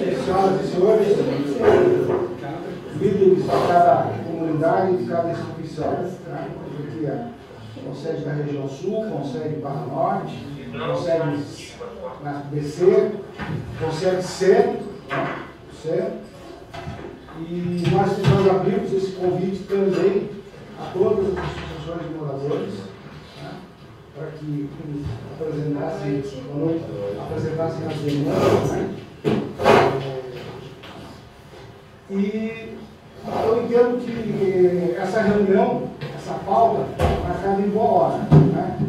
Senhoras e senhores, líderes de cada comunidade, de cada instituição, né? Aqui consegue da região sul, consegue Barra Norte, consegue BC, consegue centro, e nós abrimos esse convite também a todas as associações de moradores, né? Para que apresentassem as demandas, né? E eu entendo que essa reunião, essa pauta, marcada em boa hora, né?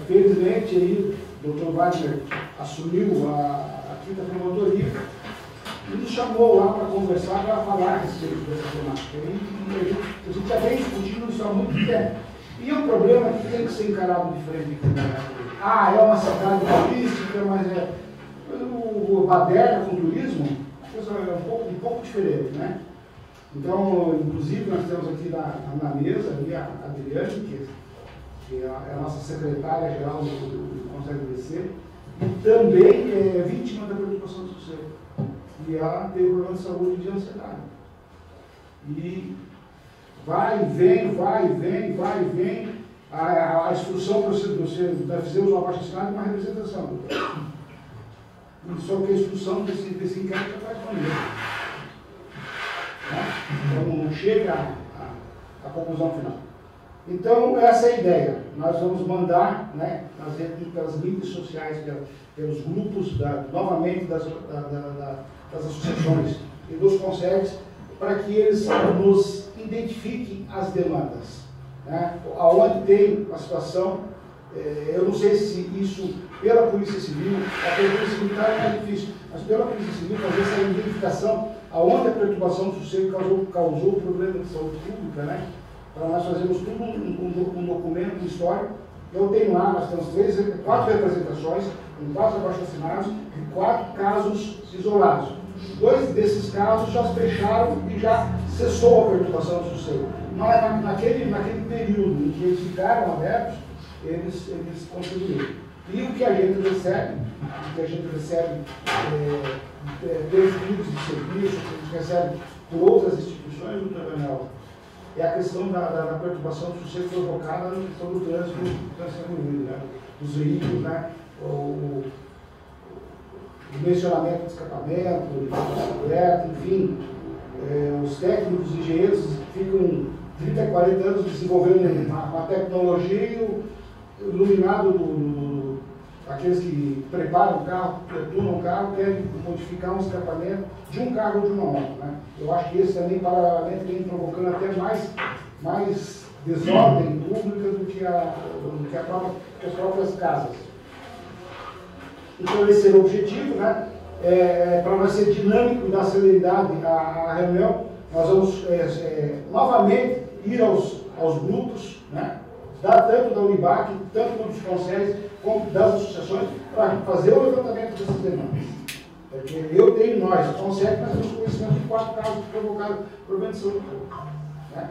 Felizmente, aí, o Dr. Wagner assumiu a quinta promotoria e nos chamou lá para conversar, para falar a respeito dessa temática. E a gente já vem discutindo isso há muito tempo. E o problema é que tem que ser encarado diferente. É uma cidade turística, mas o baderna com o turismo é um pouco diferente, né? Então, inclusive, nós temos aqui na mesa ali a Adriane, que é a nossa secretária-geral do Conselho do BC, e também é vítima da preocupação do sossego. E ela teve problema de saúde e de ansiedade. E vai e vem, a instrução para você, nós fizemos uma abaixo-assinado e uma representação. E só que a instrução desse inquérito já faz maneira. Então não chega à conclusão final. Então, essa é a ideia. Nós vamos mandar, né, pelas mídias sociais, pelos grupos, novamente, das associações e dos conselhos, para que eles nos identifiquem as demandas. Né? Aonde tem a situação, eu não sei se isso, pela Polícia Civil, a Polícia Militar é mais difícil, mas pela Polícia Civil fazer essa identificação, aonde a perturbação do sossego causou problema de saúde pública, né? Para nós fazermos tudo um documento histórico. Eu tenho lá, nós temos 4 representações, com 4 abaixo-assinados e 4 casos isolados. 2 desses casos já fecharam e já cessou a perturbação do sossego. Mas naquele período em que eles ficaram abertos, eles contribuíram. E o que a gente recebe, pelos grupos de serviço, que a gente recebe por outras instituições, doutor Daniel, é a questão da perturbação do sossego provocada na questão do trânsito ruído, né? Dos veículos, né? O mencionamento de escapamento, de bicicleta, enfim. Os técnicos e engenheiros ficam 30, 40 anos desenvolvendo uma tecnologia e o iluminado aqueles que preparam o carro, tunam o carro, querem modificar um escapamento de um carro ou de uma moto, né? Eu acho que esse também, paralelamente, vem provocando até mais desordem pública do que as próprias casas. Então, esse é o objetivo, né? Para nós ser dinâmico e dar celeridade à reunião, nós vamos novamente ir aos grupos, né? Tanto da Unibac, tanto dos conselhos, como das associações, para fazer o levantamento dessas demandas. Porque eu tenho, nós temos conhecimento de 4 casos que provocaram problema de saúde pública, né?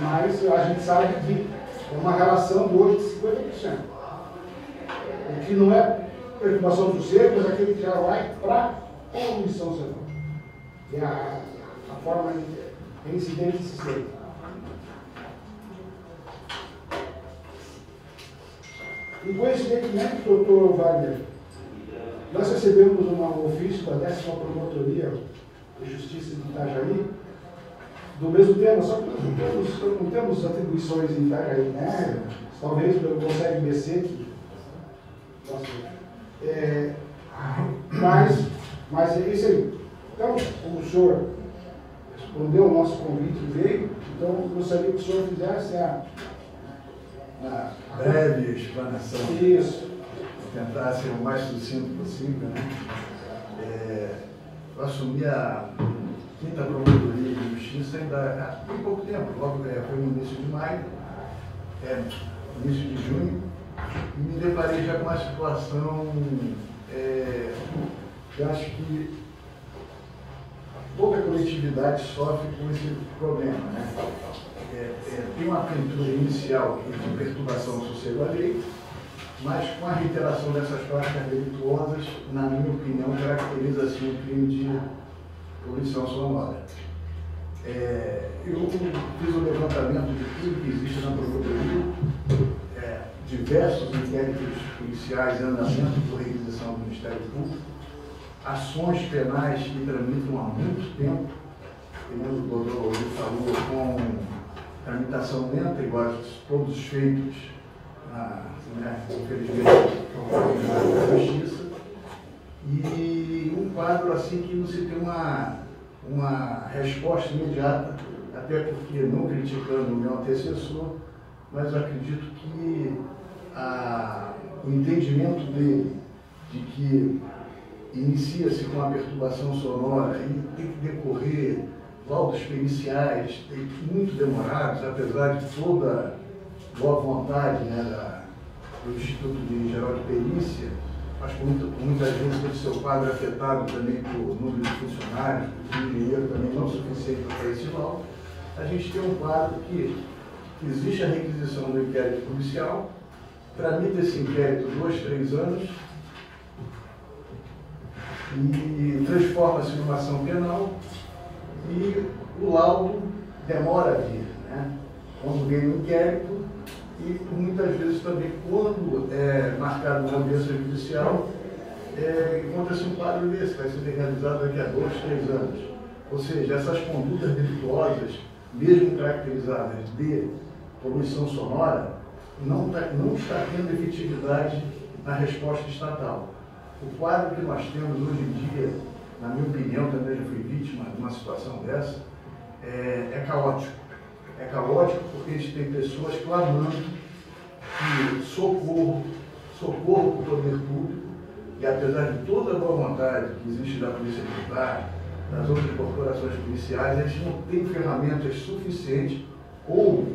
Mas a gente sabe que é uma relação de hoje de 50%. O que não é perturbação do sossego, mas aquele que já vai para a poluição sonora. Que é a forma de incidente de sistema. E coincidentemente, doutor Wagner, nós recebemos um ofício da 10ª Promotoria de Justiça de Itajaí, do mesmo tema, só que nós não temos atribuições em Itajaí, né? Talvez pelo Conselho BC, mas é isso aí. Então, como o senhor respondeu o nosso convite e veio, então eu gostaria que o senhor fizesse a breve explanação. Isso. Vou tentar ser o mais sucinto possível, né? Eu assumi a 5ª Promotoria de Justiça ainda há bem pouco tempo, logo foi no início de maio, início de junho, e me deparei já com uma situação, eu acho que toda a coletividade sofre com esse problema, né? Tem uma aventura inicial de perturbação do sossego alheio, mas com a reiteração dessas práticas delituosas, na minha opinião, caracteriza assim o crime de poluição sonora. Eu fiz o levantamento de tudo que existe na Procuradoria, diversos inquéritos policiais em andamento por requisição do Ministério Público, ações penais que tramitam há muito tempo, o doutor falou, com tramitação lenta, igual todos os feitos, infelizmente, na Justiça, e um quadro assim que não se tem uma resposta imediata, até porque, não criticando o meu antecessor, mas acredito que o entendimento dele de que inicia-se com a perturbação sonora e tem que decorrer laudos periciais muito demorados, apesar de toda boa vontade do Instituto Geral de Perícia, mas muitas vezes o seu quadro afetado também por número de funcionários, por dinheiro também não suficiente para esse laudo, a gente tem um quadro que existe a requisição do inquérito policial, tramita esse inquérito 2, 3 anos e transforma-se numa ação penal e o laudo demora a vir, né? Quando vem o inquérito e muitas vezes também quando é marcado uma audiência judicial, encontra-se um quadro desse, vai ser realizado daqui a 2, 3 anos. Ou seja, essas condutas delituosas, mesmo caracterizadas de poluição sonora, não está tendo efetividade na resposta estatal. O quadro que nós temos hoje em dia, na minha opinião, também já fui vítima de uma situação dessa, é caótico. É caótico porque a gente tem pessoas clamando que socorro do poder público, e apesar de toda a boa vontade que existe da Polícia Militar, das outras corporações policiais, a gente não tem ferramentas suficientes ou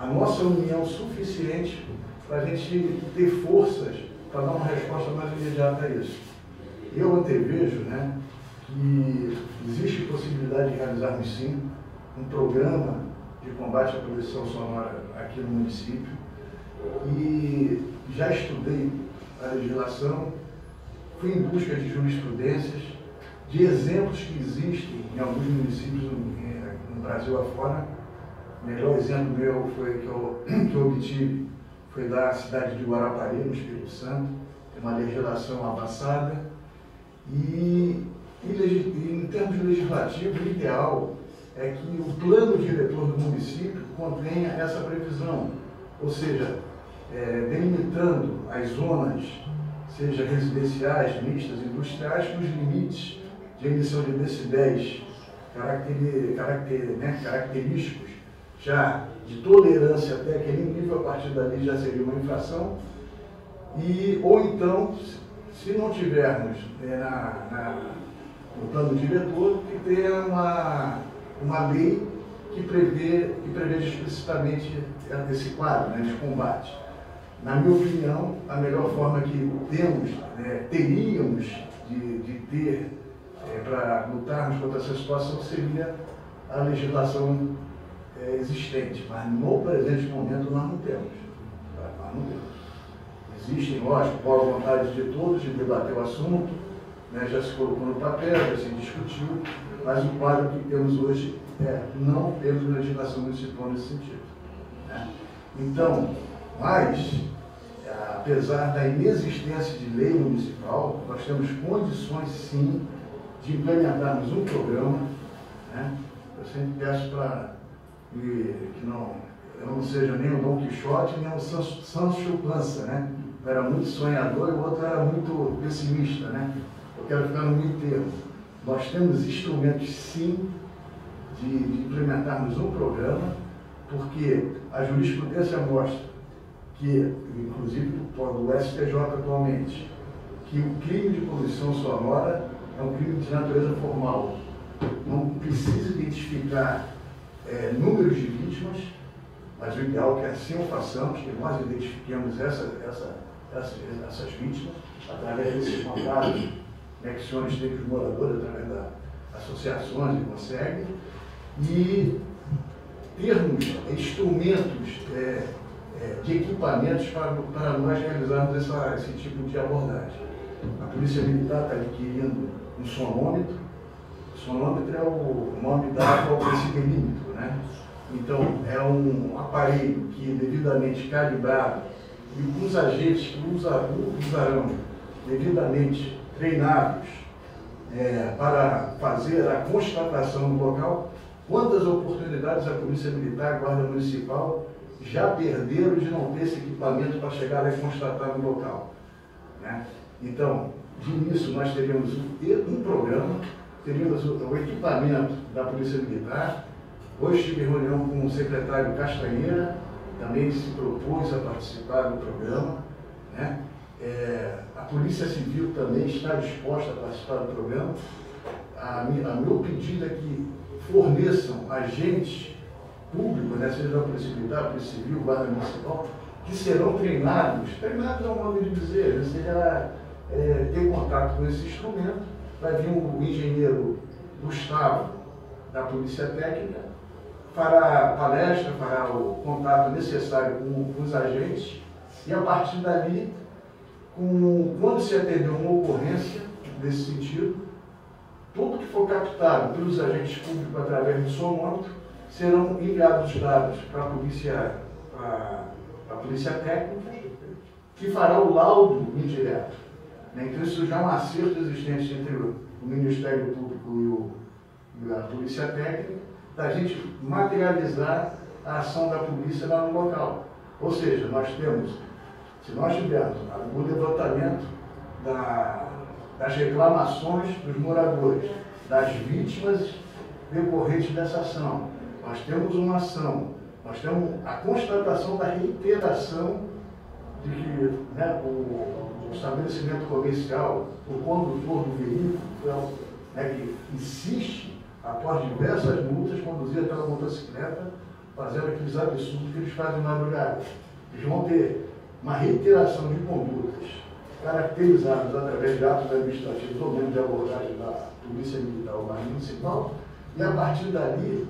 a nossa união suficiente para a gente ter forças para dar uma resposta mais imediata a isso. Eu antevejo, que existe possibilidade de realizarmos sim um programa de combate à poluição sonora aqui no município e já estudei a legislação, fui em busca de jurisprudências, de exemplos que existem em alguns municípios no Brasil afora. O melhor exemplo meu foi que eu obtive foi da cidade de Guarapari, no Espírito Santo, tem uma legislação avançada e em termos legislativos, o ideal é que o plano diretor do município contenha essa previsão, ou seja, delimitando as zonas, seja residenciais, mistas, industriais, com os limites de emissão de decibéis característicos já de tolerância até aquele nível, a partir dali já seria uma infração, ou então, se não tivermos no plano diretor, que tenha uma lei que preveja explicitamente esse quadro de combate. Na minha opinião, a melhor forma que teríamos de ter para lutarmos contra essa situação seria a legislação existente, mas no presente momento nós não temos. Nós não temos. Existem, lógico, boa vontade de todos de debater o assunto, já se colocou no papel, já se discutiu, mas o quadro que temos hoje não temos legislação municipal nesse sentido. Então, mas, apesar da inexistência de lei municipal, nós temos condições, sim, de implementarmos um programa. Eu sempre peço para que eu não seja nem o Dom Quixote, nem o Sancho Panza, Eu era muito sonhador e o outro era muito pessimista, Eu quero ficar no meio termo. Nós temos instrumentos, sim, de implementarmos um programa, porque a jurisprudência mostra que, inclusive do STJ atualmente, que o crime de poluição sonora é um crime de natureza formal. Não precisa identificar números de vítimas, mas o ideal é que assim o façamos, que nós identifiquemos essas vítimas através desses contatos, que se honram entre os moradores, através das associações, e conseguem, e termos instrumentos de equipamentos para nós realizarmos esse tipo de abordagem. A Polícia Militar está adquirindo um sonômetro. O sonômetro é o nome dado ao decibelímetro, né? Então, é um aparelho que, devidamente calibrado, e com os agentes que usarão devidamente treinados para fazer a constatação no local, quantas oportunidades a Polícia Militar e a Guarda Municipal já perderam de não ter esse equipamento para chegar lá e constatar no local, né? Então, de início, nós teríamos um programa, teríamos o equipamento da Polícia Militar. Hoje tive reunião com o secretário Castanheira, também se propôs a participar do programa, né? A Polícia Civil também está disposta a participar do programa. Meu pedido é que forneçam agentes públicos, né, seja da Polícia Militar, Polícia Civil, Guarda Municipal, que serão treinados é um modo de dizer, seja ter contato com esse instrumento. Vai vir o engenheiro Gustavo, da Polícia Técnica, fará palestra, fará o contato necessário com os agentes, e a partir dali, quando se atender uma ocorrência nesse sentido, tudo que for captado pelos agentes públicos através do sonômetro serão enviados os dados para a polícia técnica, que fará o laudo indireto. Então, isso já é um acerto existente entre o Ministério Público e a Polícia Técnica, da gente materializar a ação da polícia lá no local. Ou seja, se nós tivermos o levantamento das reclamações dos moradores, das vítimas decorrentes dessa ação, nós temos uma ação, nós temos a constatação da reiteração de que, né, o estabelecimento comercial, o condutor do veículo, né, que insiste, após diversas multas, conduzir aquela motocicleta, fazendo aqueles absurdos que eles fazem na madrugada. Eles vão ter uma reiteração de condutas caracterizadas através de atos administrativos ou mesmo de abordagem da Polícia Militar ou Guarda Municipal, e a partir dali,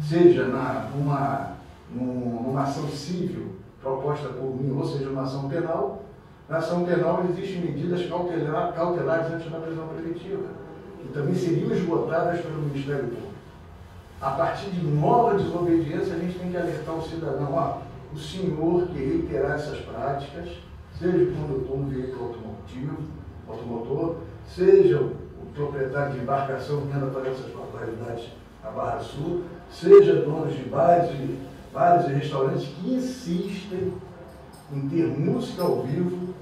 seja numa ação civil proposta por mim, ou seja, uma ação penal. Na ação penal existem medidas cautelares antes da prisão preventiva, que também seriam esgotadas pelo Ministério Público. A partir de nova desobediência, a gente tem que alertar o cidadão: o senhor que reiterar essas práticas, seja o condutor de um veículo automotor, seja o proprietário de embarcação que anda fazendo essas barbaridades na Barra Sul, seja donos de bares e restaurantes que insistem em ter música ao vivo,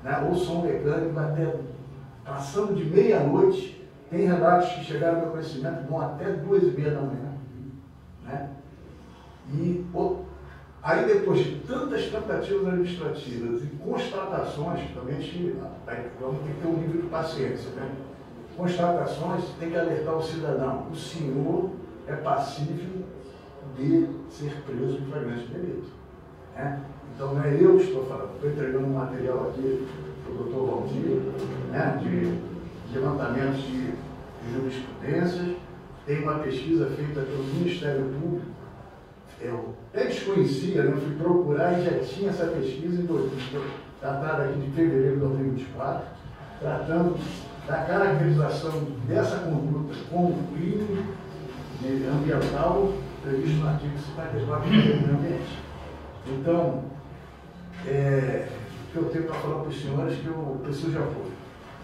né, ou som mecânico até passando de meia-noite. Tem relatos que chegaram ao meu conhecimento, vão até 2h30 da manhã. Né? E aí, depois de tantas tentativas administrativas e constatações, também vamos ter que ter um nível de paciência, né? Constatações, tem que alertar o cidadão: o senhor é passível de ser preso em flagrante delito. Né? Então, não é eu que estou falando, estou entregando um material aqui para o doutor Valdir, né, de levantamentos de jurisprudências. Tem uma pesquisa feita pelo Ministério Público. Eu até desconhecia, né? Fui procurar e já tinha essa pesquisa tratada aqui de fevereiro de 2024, tratando da caracterização dessa conduta como crime ambiental previsto no artigo 54 do Meio Ambiente. Então, o que eu tenho para falar para os senhores é que eu preciso de apoio.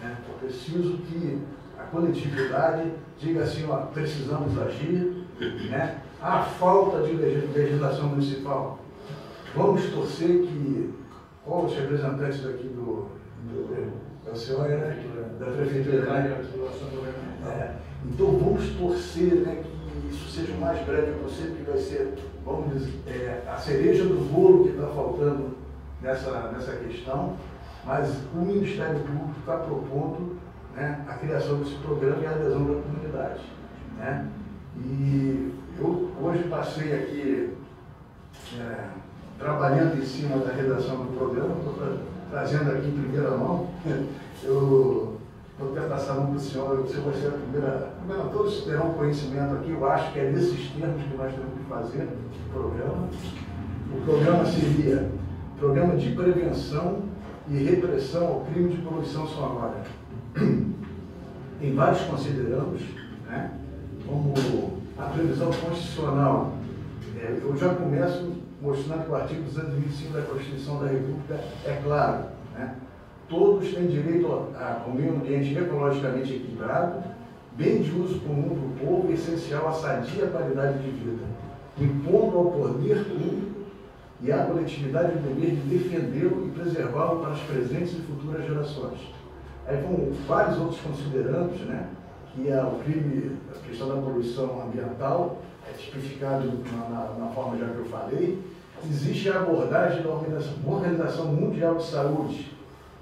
Né? Eu preciso que a coletividade diga assim: precisamos agir. Né? Há falta de legislação municipal. Vamos torcer que, qual os representantes daqui da senhora, né? Da prefeitura, né? Então vamos torcer, né, que isso seja o mais breve possível, que vai ser, vamos dizer, a cereja do bolo que está faltando nessa questão, mas o Ministério Público está propondo, né, a criação desse programa e a adesão da comunidade. Né? E eu hoje passei aqui trabalhando em cima da redação do programa, estou trazendo aqui em primeira mão. Eu vou até passar a mão para o senhor, você vai ser a primeira. Todos terão conhecimento aqui, eu acho que é nesses termos que nós temos que fazer o programa. o programa seria Programa de Prevenção e Repressão ao Crime de Poluição Sonora. Tem vários considerandos, né? Como a previsão constitucional. Eu já começo mostrando que o artigo 225 da Constituição da República é claro, né? Todos têm direito ao meio ambiente ecologicamente equilibrado, bem de uso comum do povo e essencial à sadia qualidade de vida, impondo ao poder público e à coletividade o dever de defendê-lo e preservá-lo para as presentes e futuras gerações. Aí vão vários outros considerandos, né? Que é o crime, a questão da poluição ambiental, é tipificado na forma já que eu falei. Existe a abordagem da Organização Mundial de Saúde,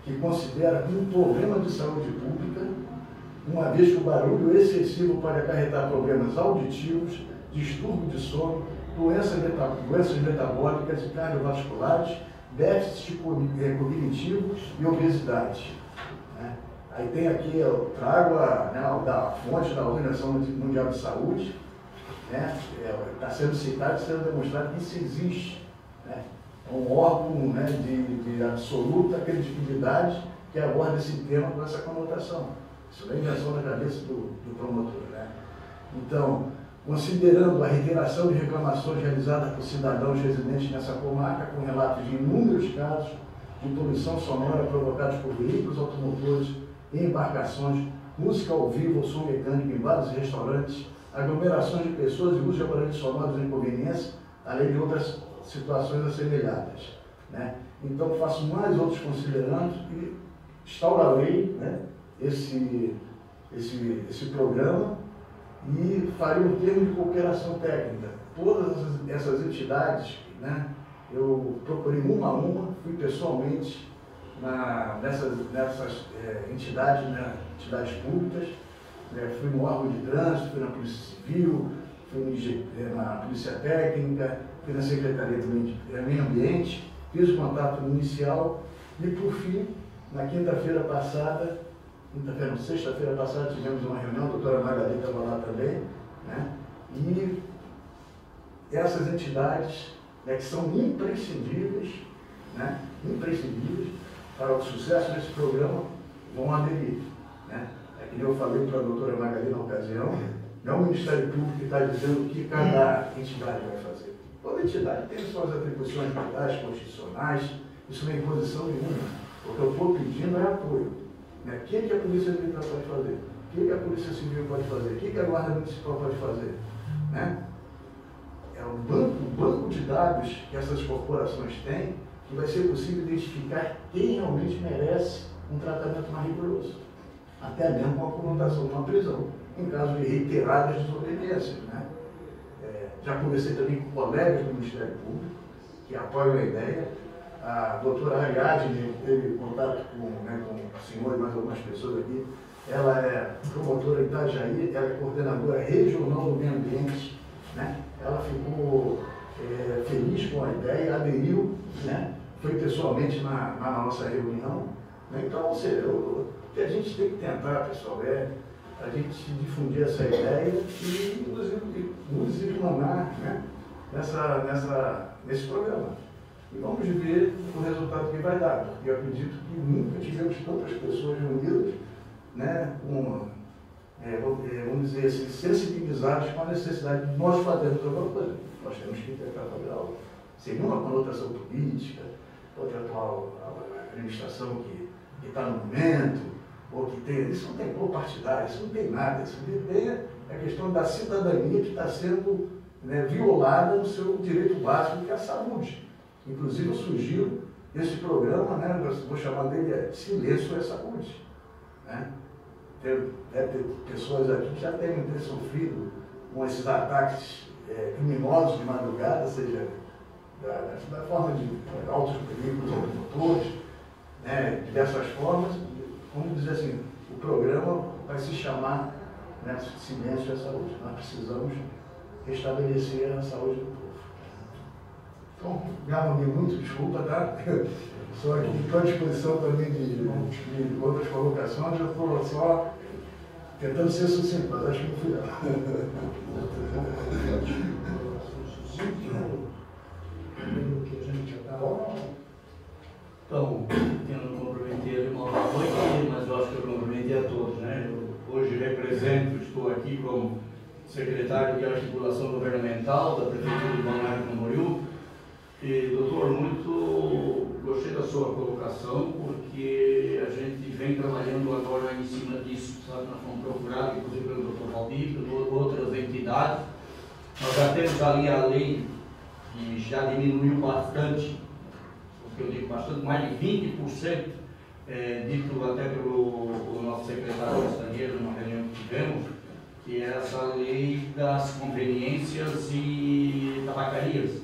que considera um problema de saúde pública, uma vez que o barulho excessivo pode acarretar problemas auditivos, distúrbio de sono, doenças metabólicas e cardiovasculares, déficit cognitivo e obesidade. Aí tem aqui, eu trago da fonte da Organização Mundial de Saúde, né? Está sendo citado e sendo demonstrado que isso existe. Né? É um órgão, né, de absoluta credibilidade que aborda esse tema com essa conotação. Isso não é invenção da cabeça do promotor. Né? Então, considerando a reiteração de reclamações realizadas por cidadãos residentes nessa comarca, com relatos de inúmeros casos de poluição sonora provocados por veículos automotores e embarcações, música ao vivo ou som mecânico em vários restaurantes, aglomerações de pessoas e uso de aparelhos sonoros em conveniência, além de outras situações assemelhadas. Né? Então, faço mais outros considerandos e instaurarei, né, esse programa e farei um termo de cooperação técnica. Todas essas entidades, né, eu procurei uma a uma, fui pessoalmente nessas entidades, né, entidades públicas, fui no órgão de trânsito, fui na Polícia Civil, fui na Polícia Técnica, fui na Secretaria do Meio Ambiente, fiz o contato inicial e, por fim, na sexta-feira passada, tivemos uma reunião, a doutora Magali estava lá também, né? E essas entidades, né, que são imprescindíveis, né, para o sucesso desse programa, vão aderir. Né? É que eu falei para a doutora Magali na ocasião, não é o Ministério Público que está dizendo o que cada entidade vai fazer. Toda entidade tem suas atribuições legais, constitucionais, isso não é imposição nenhuma. O que eu estou pedindo é apoio. Né? O que a Polícia Militar pode fazer? O que a Polícia Civil pode fazer? O que a Guarda Municipal pode fazer? Né? É o banco de dados que essas corporações têm que vai ser possível identificar quem realmente merece um tratamento mais rigoroso. Até mesmo com a conotação de uma prisão, em caso de reiteradas desobediências. Né? Já conversei também com colegas do Ministério Público, que apoiam a ideia. A doutora Ariadne teve contato com o senhor e mais algumas pessoas aqui. Ela é promotora em Itajaí, ela é coordenadora regional do meio ambiente. Né? Ela ficou feliz com a ideia, aderiu, né? Foi pessoalmente na nossa reunião. Né? Então, ou seja, o que a gente tem que tentar, pessoal, é a gente difundir essa ideia e nos irmanar, né, nesse programa. E vamos ver o resultado que vai dar, porque eu acredito que nunca tivemos tantas pessoas reunidas, né, vamos dizer assim, sensibilizadas com a necessidade de nós fazermos alguma coisa. Nós temos que tentar fazer algo. Sem nenhuma conotação política, outra atual administração que está no momento, ou que tem. Isso não tem cor partidária, isso não tem nada. Isso tem a questão da cidadania que está sendo, né, violada no seu direito básico, que é a saúde. Inclusive, eu sugiro esse programa, né, vou chamar dele Silêncio é Saúde. Né? Deve ter pessoas aqui que já devem ter sofrido com esses ataques criminosos de madrugada, seja da forma de altos veículos automotores, né, diversas formas. Vamos dizer assim, o programa vai se chamar, né, Silêncio é Saúde. Nós precisamos restabelecer a saúde do povo. Então, me alonguei muito, desculpa, tá? Estou aqui, estou à disposição também de outras colocações, eu estou só tentando ser sucinto, mas acho que não fui lá. Então, eu não comprometi ele uma boa noite, mas eu acho que eu comprometi a todos, né? Eu hoje represento, estou aqui como secretário de articulação governamental da Prefeitura de Balneário Camboriú. E, doutor, muito gostei da sua colocação, porque a gente vem trabalhando agora em cima disso, sabe? Nós fomos procurados, inclusive pelo doutor Valdir, por outras entidades. Nós já temos ali a lei que já diminuiu bastante, porque eu digo bastante, mais de 20%, dito até pelo nosso secretário estrangeiro numa reunião que tivemos, que é essa lei das conveniências e tabacarias.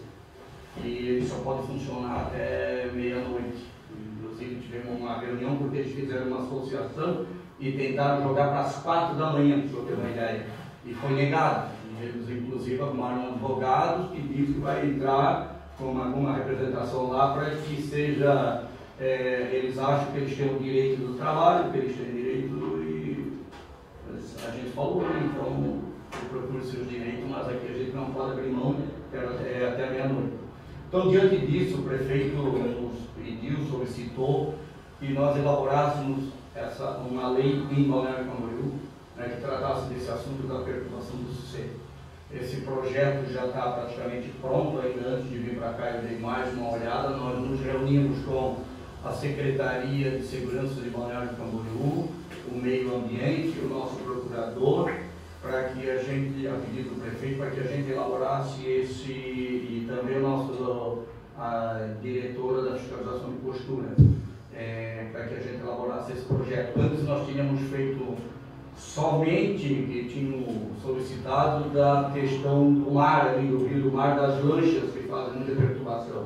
E ele só pode funcionar até meia-noite. Inclusive tivemos uma reunião porque eles fizeram uma associação e tentaram jogar para as 4 da manhã, para eu ter uma ideia. E foi negado. E eles inclusive arrumaram advogados que dizem que vai entrar com alguma representação lá para que seja, eles acham que eles têm o direito do trabalho, que eles têm direito e a gente falou, então eu procuro seus direitos, mas aqui a gente não pode abrir mão, até meia-noite. Então, diante disso, o prefeito nos pediu, solicitou que nós elaborássemos uma lei em Balneário Camboriú, né, que tratasse desse assunto da perturbação do sossego. Esse projeto já está praticamente pronto, ainda antes de vir para cá eu dei mais uma olhada. Nós nos reunimos com a Secretaria de Segurança de Balneário Camboriú, o Meio Ambiente, o nosso procurador, para que a gente, a pedido do prefeito, para que a gente elaborasse e também a diretora da fiscalização de postura, para que a gente elaborasse esse projeto. Antes nós tínhamos feito somente, que tínhamos solicitado da questão do mar, ali do rio do mar, das lanchas que fazem muita perturbação.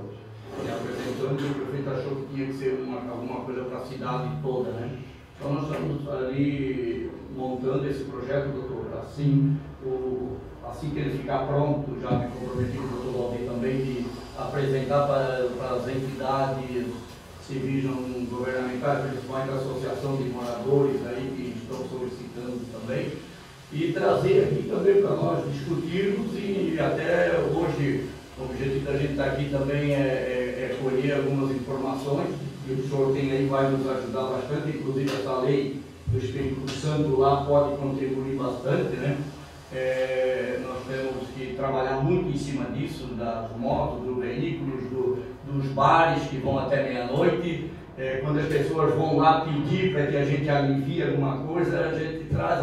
E apresentando, o prefeito achou que tinha que ser alguma coisa para a cidade toda, né? Então nós estamos ali montando esse projeto, doutor. Assim que ele ficar pronto, já me comprometi com o doutor Valdir também de apresentar para as entidades civis não governamentais, principalmente a Associação de Moradores aí, que estão solicitando também, e trazer aqui também para nós discutirmos. E até hoje o objetivo da gente estar aqui também é colher algumas informações, e o senhor tem aí, vai nos ajudar bastante, inclusive essa lei do Espírito Santo lá pode contribuir bastante, né? Nós temos que trabalhar muito em cima disso, das motos, dos veículos, dos bares que vão até meia-noite. Quando as pessoas vão lá pedir para que a gente alivie alguma coisa, a gente traz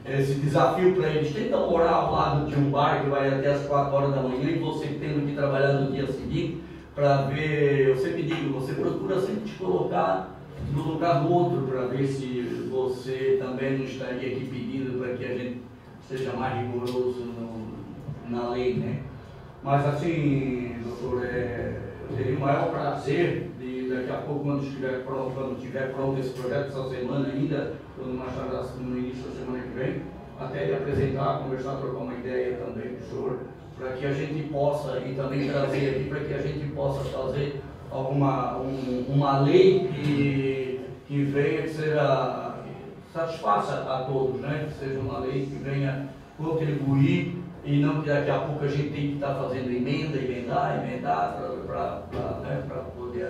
esse desafio para eles. Tenta morar ao lado de um bar que vai até as 4 horas da manhã e você tendo que trabalhar no dia seguinte para ver. Eu sempre digo, você procura sempre te colocar no lugar do outro para ver se você também não estaria aqui pedindo para que a gente seja mais rigoroso na lei, né? Mas assim, doutor, eu teria o maior prazer de daqui a pouco, quando estiver pronto esse projeto, essa semana ainda, quando mais tarde no início da semana que vem, até apresentar, conversar, trocar uma ideia também com o senhor, para que a gente possa, e também trazer aqui, para que a gente possa fazer uma lei que venha, que seja, satisfaça a todos, né? Que seja uma lei que venha contribuir e não que daqui a pouco a gente tem que estar fazendo emendar para poder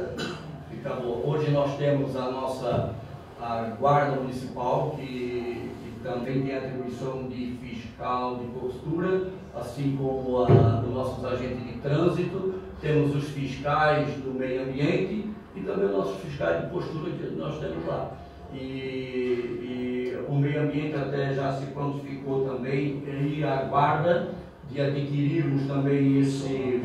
ficar boa. Hoje nós temos a Guarda Municipal, que também tem atribuição de fiscal de postura, assim como os nossos agentes de trânsito. Temos os fiscais do meio ambiente e também os nossos fiscais de postura que nós temos lá. E o meio ambiente até já se prontificou também e aguarda de adquirirmos também esse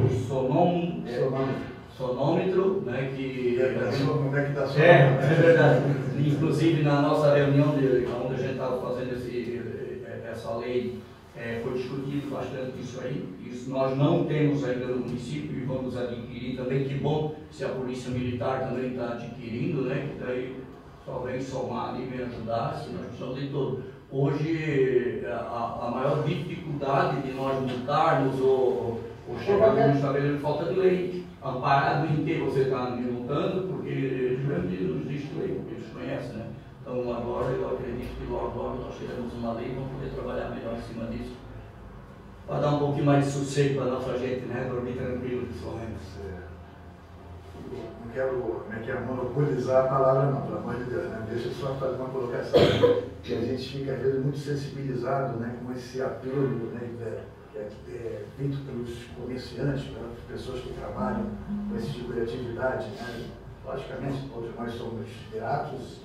sonômetro, né, que como é que está é verdade. Inclusive na nossa reunião onde a gente estava fazendo essa lei, foi discutido bastante isso aí. Isso nós não temos ainda no município e vamos adquirir também. Que bom se a Polícia Militar também está adquirindo, né? Que daí só vem somar ali, vem ajudar, se nós precisamos de tudo. Hoje, a maior dificuldade de nós multarmos ou chegarmos no estabelecimento falta de lei. Amparado em que você está me multando, porque eles nos diz lei, porque eles conhecem, né? Então agora eu acredito que logo nós teremos uma lei e vamos poder trabalhar melhor em cima disso. Para dar um pouquinho mais de sossego para a nossa gente, né? Dormir tranquilo, principalmente. quero monopolizar a palavra não, pelo amor de Deus, né? Deixa eu só fazer uma colocação, que a gente fica às vezes muito sensibilizado, né, com esse apelo, né, que é feito pelos comerciantes, pelas pessoas que trabalham com esse tipo de atividade, né? Logicamente, todos nós somos gratos,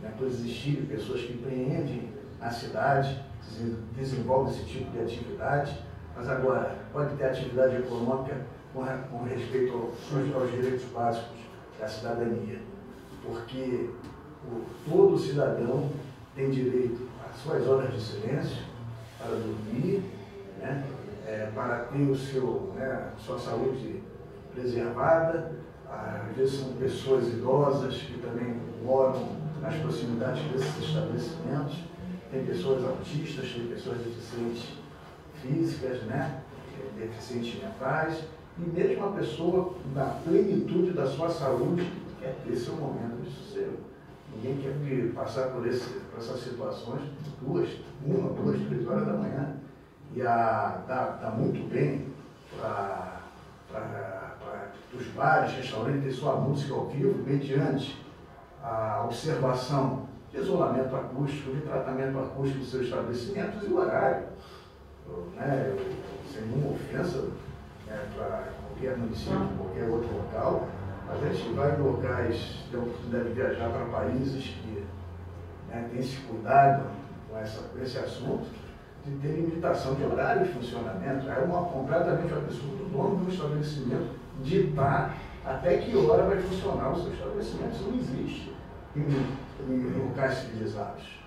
né, por existirem pessoas que empreendem na cidade, desenvolvem esse tipo de atividade, mas agora pode ter atividade econômica com respeito aos direitos básicos da cidadania, porque todo cidadão tem direito às suas horas de silêncio, para dormir, né, para ter sua saúde preservada. Às vezes são pessoas idosas que também moram nas proximidades desses estabelecimentos, tem pessoas autistas, tem pessoas deficientes físicas, né, deficientes mentais, e mesmo a pessoa, na plenitude da sua saúde, quer ter seu momento de sossego. Ninguém quer passar por essas situações 1, 2, 3 horas da manhã. E dá muito bem para os bares, restaurantes ter sua música ao vivo, mediante a observação de isolamento acústico, de tratamento acústico dos seus estabelecimentos e o horário. Né, sem nenhuma ofensa, né, para qualquer município, qualquer outro local, mas a gente vai em locais, tem a oportunidade de viajar para países que, né, tem esse cuidado com esse assunto, de ter limitação de horário de funcionamento. É completamente um absurdo o dono do estabelecimento ditar até que hora vai funcionar o seu estabelecimento. Isso não existe em locais civilizados,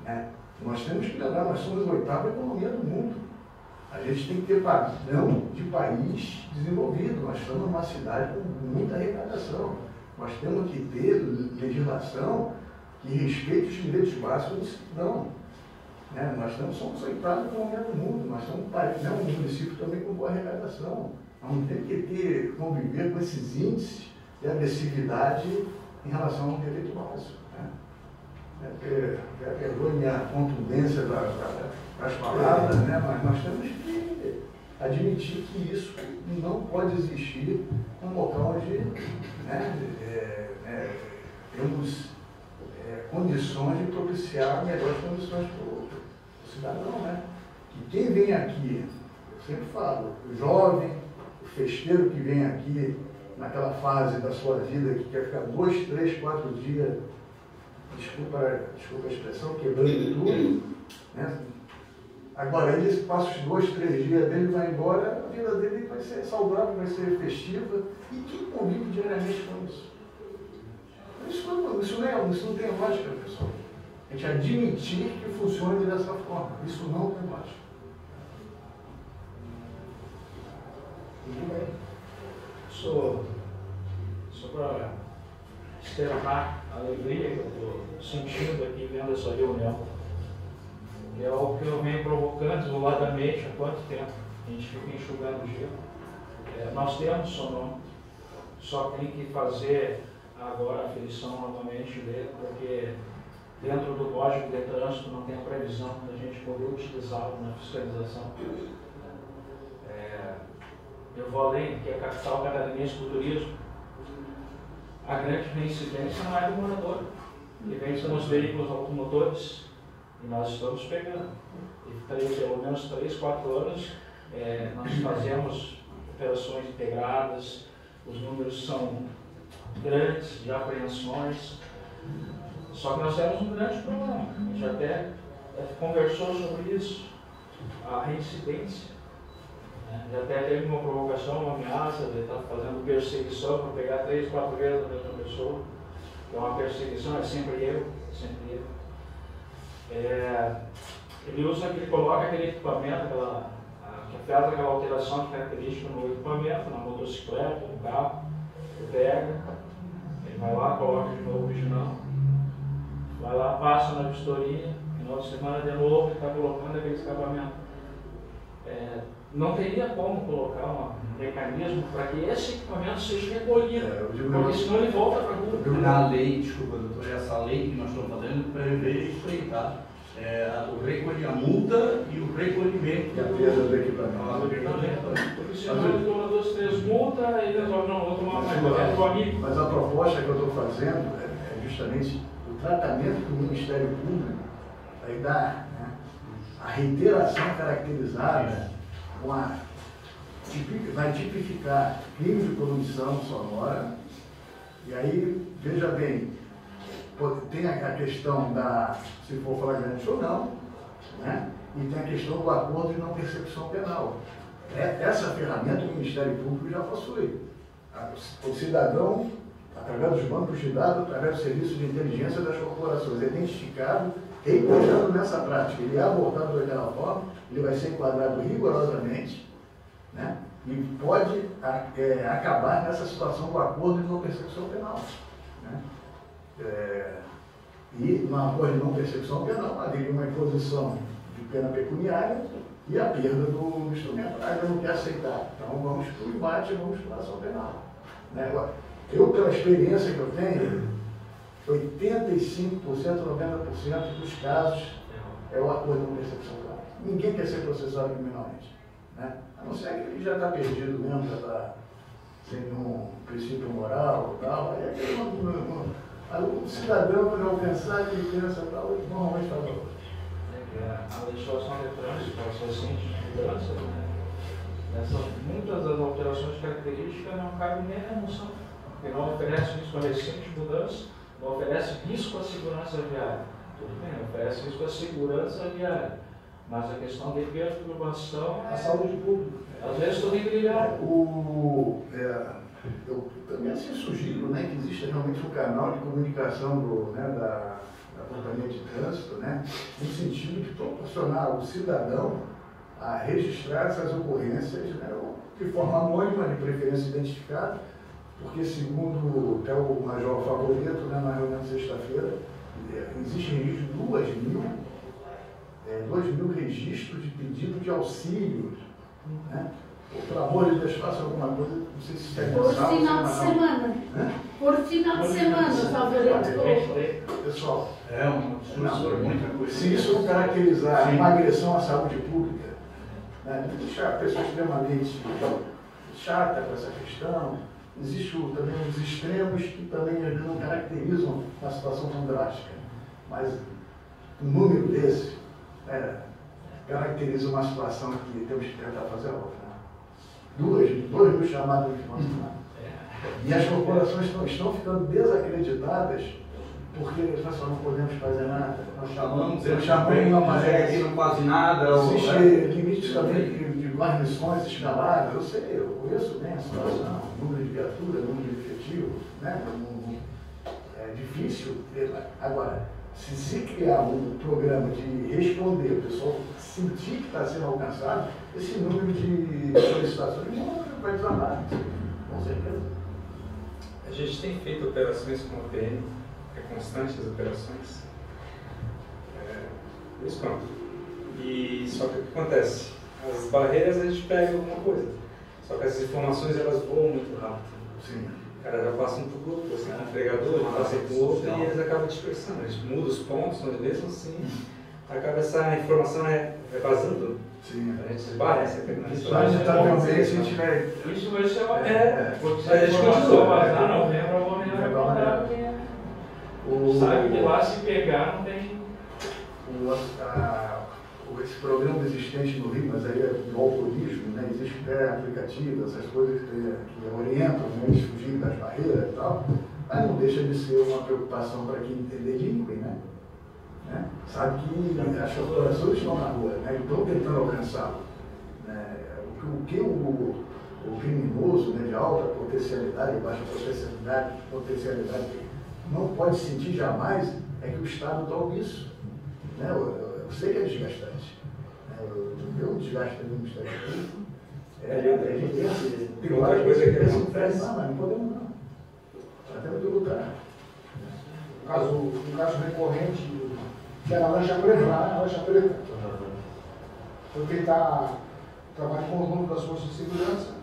né? Nós temos que lembrar, nós somos a 8ª economia do mundo. A gente tem que ter padrão de país desenvolvido. Nós estamos numa cidade com muita arrecadação. Nós temos que ter legislação que respeite os direitos básicos do cidadão. Né? Nós somos a 8ª economia do mundo. Nós somos um município também com boa arrecadação. Nós não temos que conviver com esses índices de agressividade em relação ao direito básico. Né? Perdoe minha contundência das palavras, né? Mas nós temos que admitir que isso não pode existir num local onde, né, temos condições de propiciar melhores condições para o cidadão. Né? Que quem vem aqui, eu sempre falo, o jovem, o festeiro que vem aqui naquela fase da sua vida que quer ficar 2, 3, 4 dias, desculpa a expressão, quebrando tudo, né? Agora ele passa os 2, 3 dias dele, vai embora, a vida dele vai ser saudável, vai ser festiva, e quem convive diariamente com isso? Isso não tem lógica, pessoal. A gente admitir que funcione dessa forma, isso não tem lógica. Muito bem. Só para externar a alegria que eu estou sentindo aqui vendo essa reunião, que é algo que eu venho provocando isoladamente há quanto tempo. A gente fica enxugando gelo. Nós temos sonômetro, só tem que fazer agora a aferição novamente dele, porque dentro do Código de Trânsito não tem a previsão da gente poder utilizá-lo na fiscalização. Eu vou além, que é a capital catarinense do turismo. A grande reincidência não é do morador, que vem são os veículos automotores, e nós estamos pegando. E pelo menos 3, 4 anos, nós fazemos operações integradas, os números são grandes de apreensões, só que nós temos um grande problema. A gente até conversou sobre isso, a reincidência. Já até teve uma provocação, uma ameaça de estar fazendo perseguição para pegar 3, 4 vezes a mesma pessoa. É uma perseguição, é sempre eu, sempre eu. Ele coloca aquele equipamento, que faz aquela alteração de característica no equipamento, na motocicleta, no carro, ele pega, ele vai lá, coloca de novo o original, vai lá, passa na vistoria, final de semana de novo ele está colocando aquele escapamento. Não teria como colocar um mecanismo para que esse equipamento seja recolhido, porque senão ele volta para a rua. Na lei, desculpa, doutor, essa lei que nós estamos fazendo prevê isso aí, tá? a multa e o recolhimento E a perda do equipamento. Porque se não, toma 2, 3 multas e resolve, não, vou tomar mais do amigo. Mas a proposta que eu estou fazendo é justamente o tratamento que o Ministério Público vai dar, né? A reiteração caracterizada com vai tipificar crime de poluição sonora. E aí, veja bem, tem a questão da, se for flagrante ou não, né? E tem a questão do acordo de não persecução penal. Essa ferramenta o Ministério Público já possui. O cidadão, através dos bancos de dados, através do serviço de inteligência das corporações, é identificado e enquadrado nessa prática. Ele é abordado daquela forma, ele vai ser enquadrado rigorosamente, né? E pode acabar nessa situação do acordo de não persecução penal, né? E no acordo de não persecução penal haveria uma imposição de pena pecuniária e a perda do instrumento. Ainda não quer aceitar. Então vamos para o embate, vamos para a ação penal, né? Eu, pela experiência que eu tenho, 85%, 90% dos casos é o acordo de não persecução penal. Ninguém quer ser processado criminalmente, né? A não ser que ele já está perdido mesmo, já está sem um princípio moral e tal. Aí o cidadão, quando alcançar a licença e tal, normalmente faz valor. A legislação de trânsito, as recentes mudanças, né? Muitas das alterações de características não cabem nem na noção, porque não oferece risco à recente mudança, não oferece risco à segurança viária. Tudo bem, oferece risco à segurança viária, mas a questão de perturbação A saúde pública. Às vezes tudo equilibrado. Eu também assim sugiro, né, que exista realmente um canal de comunicação da companhia de trânsito, né, no sentido de proporcionar ao cidadão a registrar essas ocorrências, né, de forma anônima, de preferência identificada, porque segundo até o Major Favorito, né, na reunião de sexta-feira, existe registro de 2.000 registros de pedido de auxílio, né? Pelo amor de Deus, faça alguma coisa, não sei se é por final de semana. Por final de semana, Favorito. Pessoal, muita coisa. se isso não caracterizar uma agressão à saúde pública, né, deixar a pessoa extremamente chata com essa questão, existem também os extremos que também não caracterizam uma situação tão drástica. Mas um número desse caracteriza uma situação que temos que tentar fazer a outra. 2.000 chamadas de funcionário. E as corporações estão ficando desacreditadas porque eles não podemos fazer nada. Nós chamamos uma maré aqui não quase nada. Existe limites também de guarnições escaladas. Eu sei, eu conheço bem a situação, número de viatura, número de efetivo, né? É difícil. Agora, se criar um programa de responder, o pessoal sentir que está sendo alcançado, esse número de solicitações não vai desabar, com certeza. A gente tem feito operações com a PM, é constante as operações, por isso pronto. E só que o que acontece? As barreiras a gente pega alguma coisa, só que as informações elas voam muito rápido. Sim. O cara já passa um para o outro, assim, um entregador, já passa para o outro e eles acabam dispersando. A gente muda os pontos, mas mesmo assim acaba essa informação vazando. Sim. A gente esbarra essa Lamentavelmente, a gente vai. Isso vai ser uma porque se a gente começou a continua. vazar, novembro, eu vou melhorar sabe que lá se pegar não tem. Esse programa existente no Rio, mas aí é do alcoolismo, né? Existem aplicativos, essas coisas que orientam, né, eles fugirem das barreiras e tal, mas não deixa de ser uma preocupação para quem delinque, né? Sabe que as corporações estão na rua, né? E estão tentando alcançá-lo. Né? O que o criminoso, né, de alta potencialidade, baixa potencialidade, não pode sentir jamais é que o Estado dá isso. Né? Eu sei que é desgastante. Eu desgaste do Ministério Público. Tem outra coisa que acontece. Não, mas não podemos não. Nós temos que lutar. Um caso recorrente que era a lancha preta, a lancha preta. Foi tentar trabalhar em conjunto das forças de segurança,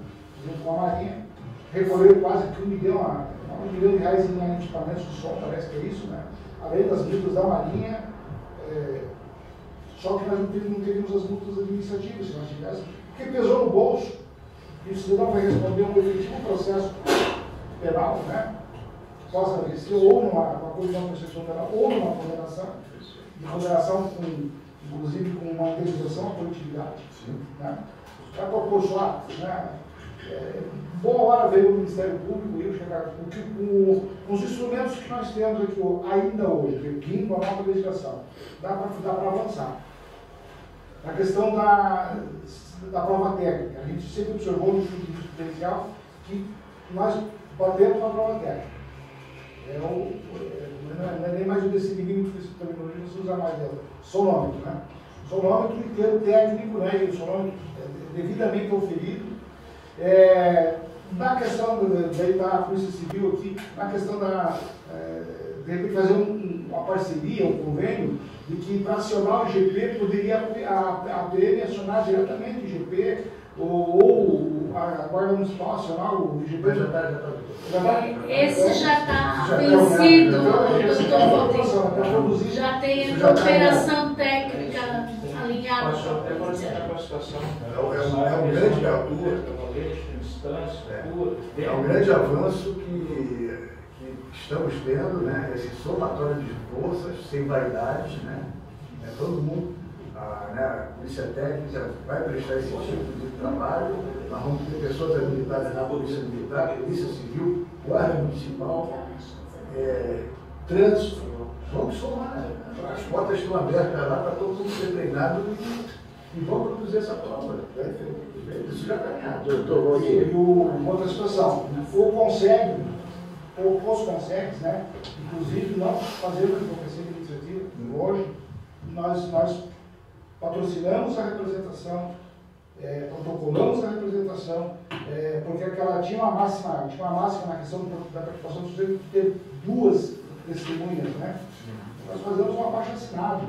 junto com a Marinha, recolheram quase que R$1 milhão em equipamentos de som, parece que é isso, né? Além das milhas da Marinha, Só que nós não teríamos as multas administrativas, se nós tivéssemos, porque pesou no bolso, e o cidadão vai responder um efetivo processo penal, né? Possa vencer ou numa colisão com exceção penal, ou numa condenação, inclusive com uma indenização à coletividade. Né? Para proporcionar, né? Boa hora veio o Ministério Público e eu chegar com os instrumentos que nós temos aqui ainda hoje, vindo com a nova legislação, dá para avançar. A questão da prova técnica, a gente sempre observou no estudo jurisprudencial que nós batemos na prova técnica. Não é nem mais o decibelímetro que essa terminologia não se usa mais, é sonômetro, né? Sonômetro e termo técnico, né? E o sonômetro devidamente oferido. Na questão da Polícia Civil aqui, na questão de repente fazer uma parceria, um convênio, de que para acionar o IGP poderia a PM acionar diretamente o IGP, ou a Guarda Municipal acionar o IGP. Esse já está vencido, doutor Valdir. Já tem a operação técnica alinhada. Mas até para entrar com a situação. É um grande avanço que estamos tendo, né? Esse somatório de forças, sem vaidades, né? Todo mundo, a Polícia Técnica vai prestar esse tipo de trabalho. Nós vamos ter pessoas habilitadas na Polícia Militar, Polícia Civil, Guarda Municipal, Trânsito. Vamos somar. As portas estão abertas lá para todo mundo ser treinado e vamos produzir essa prova. Isso já está ganhado. E uma outra situação, os consegues, né? Inclusive nós fazemos a advocacia administrativa, hoje nós patrocinamos a representação, protocolamos a representação, porque aquela tinha uma máxima na questão da participação do sujeito de ter 2 testemunhas, né? Nós fazemos uma baixa assinada,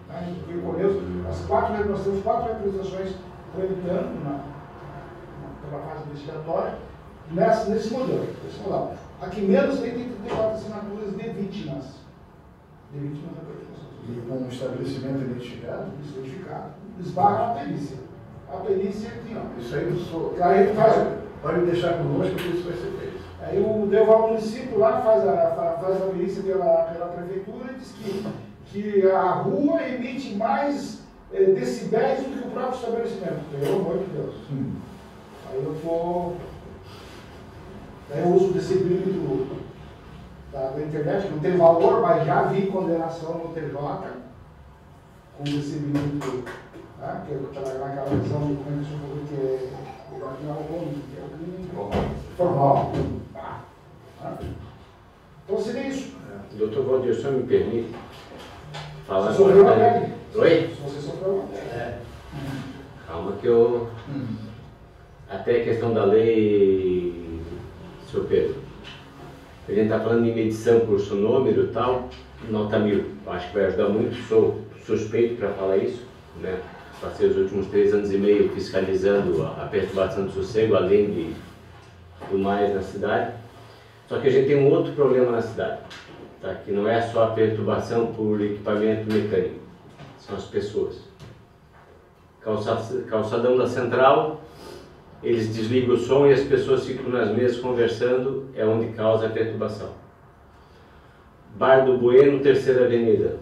né? Nós temos 4 representações tramitando pela fase investigatória nesse modelo. Aqui menos tem 34 assinaturas de vítimas. E com um estabelecimento identificado? Identificado. Esbarra a perícia. A perícia aqui, ó. Isso aí não sou. Aí pode deixar conosco que isso vai ser feito. Aí o Deval município lá faz a perícia pela prefeitura e diz que a rua emite mais decibéis do que o próprio estabelecimento. Pelo amor de Deus. Aí eu uso o decibelímetro da internet, que não tem valor, mas já vi condenação no TJ com o decibelímetro, né, que é naquela visão do documento que é o crime formal. Então seria isso. Doutor Valdir, o senhor me permite falar? Você sofreu uma pele? Oi? Você sofreu uma pele. Calma que eu... Até a questão da lei, senhor Pedro, a gente está falando de medição por sonômetro e tal, nota 1000, acho que vai ajudar muito, sou suspeito para falar isso, né? Passei os últimos 3 anos e meio fiscalizando a perturbação do sossego, além do mais na cidade. Só que a gente tem um outro problema na cidade, tá? Que não é só a perturbação por equipamento mecânico, são as pessoas. Calçadão da Central, eles desligam o som e as pessoas ficam nas mesas conversando, é onde causa a perturbação. Bar do Bueno, Terceira Avenida.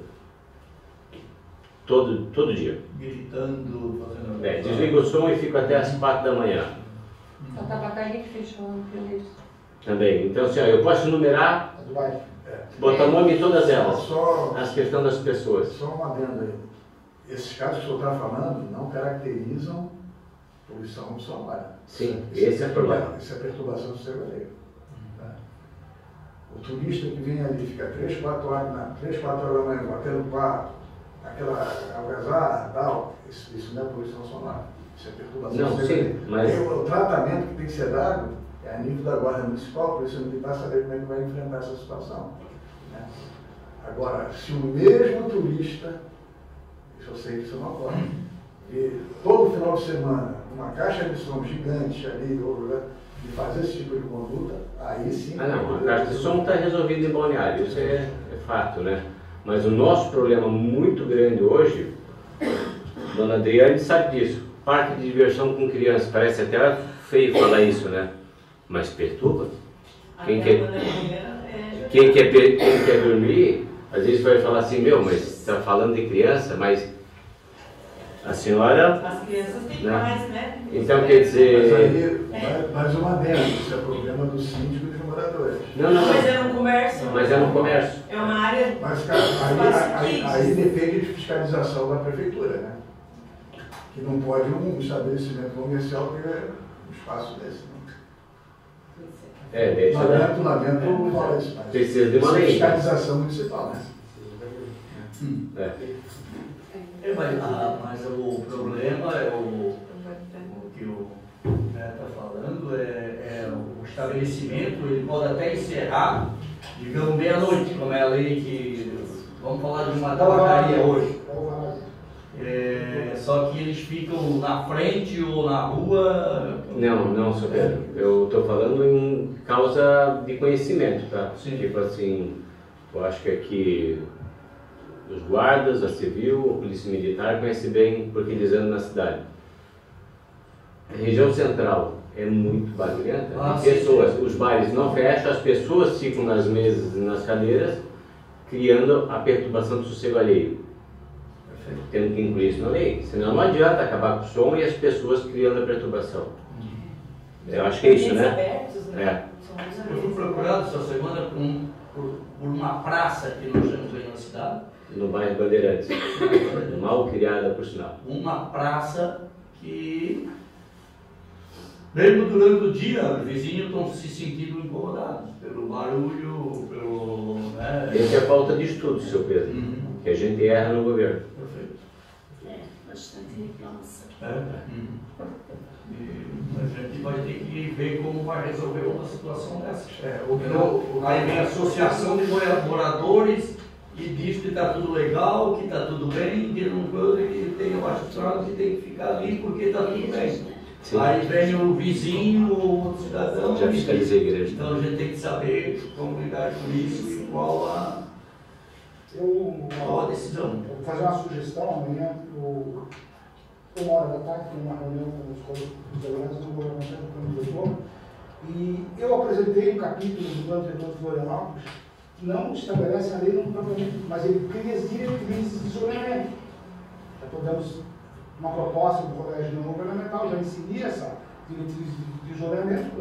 Todo dia. Gritando, fazendo... Desliga o som e fica até as 4 da manhã. A tabacaria que fechou também. Então, assim, eu posso numerar, botar nome em todas elas. As questões das pessoas. Só uma adenda aí. Esses casos que o senhor está falando não caracterizam poluição sonora. Sim, esse é o problema. Isso é perturbação do sossego alheio. Tá? O turista que vem ali, fica 3, 4 horas da manhã, batendo papo, aquela algazarra e tal, isso não é poluição sonora. Isso é perturbação do sossego alheio. Mas... O tratamento que tem que ser dado é a nível da Guarda Municipal, por isso a Militar saber como é que vai enfrentar essa situação. Né? Agora, se o mesmo turista, isso eu sei que isso não ocorre, e todo final de semana, uma caixa de som gigante ali, e fazer esse tipo de conduta, aí sim... não, a caixa de som está resolvida em Balneário, isso é fato, né? Mas o nosso problema muito grande hoje Dona Adriane sabe disso. Parque de diversão com crianças, parece até feio falar isso, né? Mas perturba. Quem quer dormir, às vezes vai falar assim, meu, mas está falando de criança, mas a senhora... As crianças têm né? mais, né? Então quer dizer... Mais uma delas, isso é problema do síndico e dos moradores. Não. Mas é um comércio. Mas é no comércio. É uma área... Mas, cara, aí depende de fiscalização da prefeitura, né? Que não pode um estabelecimento comercial ter um espaço desse, né? Lamento falar isso, mas precisa de uma lei. Fiscalização municipal, né? Mas o problema é o que o está falando, é o estabelecimento, ele pode até encerrar, digamos, meia-noite, como é a lei que... Vamos falar de uma tabacaria hoje. Só que eles ficam na frente ou na rua... Não, senhor Pedro. Eu estou falando em causa de conhecimento, tá? Sim. Tipo assim, eu acho que aqui os guardas, a civil, a polícia militar conhecem bem porque eles andam na cidade. A região central é muito barulhenta. Pessoas, os bares não fecham, as pessoas ficam nas mesas e nas cadeiras, criando a perturbação do sossego alheio. Tendo que incluir isso na lei, senão não adianta acabar com o som e as pessoas criando a perturbação. Eu acho que é isso, né? Abertos, né? Eu fui procurado essa semana por uma praça que nós temos aí na cidade. No bairro Bandeirantes, mal criada por sinal. Uma praça que, mesmo durante o dia, os vizinhos estão se sentindo incomodados pelo barulho, pelo... Né? Essa é a falta de estudo, seu Pedro, que a gente erra no governo. Perfeito. Bastante reclamação. A gente vai ter que ver como vai resolver uma situação dessa. O Aí vem a associação de moradores e diz que está tudo legal, que está tudo bem, que não coisa, que tem o magistrado que tem que ficar ali porque está tudo bem. Sim. Aí vem o vizinho, o outro cidadão, Já fiscalizei a igreja. então a gente tem que saber como lidar com isso e qual a decisão. Eu vou fazer uma sugestão. Amanhã, 1h da tarde, tem uma reunião com os delegados do governador do Plano e eu apresentei um capítulo do Plano Diretor de Florianópolis, não estabelece a lei no propriamente, mas ele cria as diretrizes de zoneamento. Já podemos uma proposta do colégio não governamental, já inserir essa diretriz de zoneamento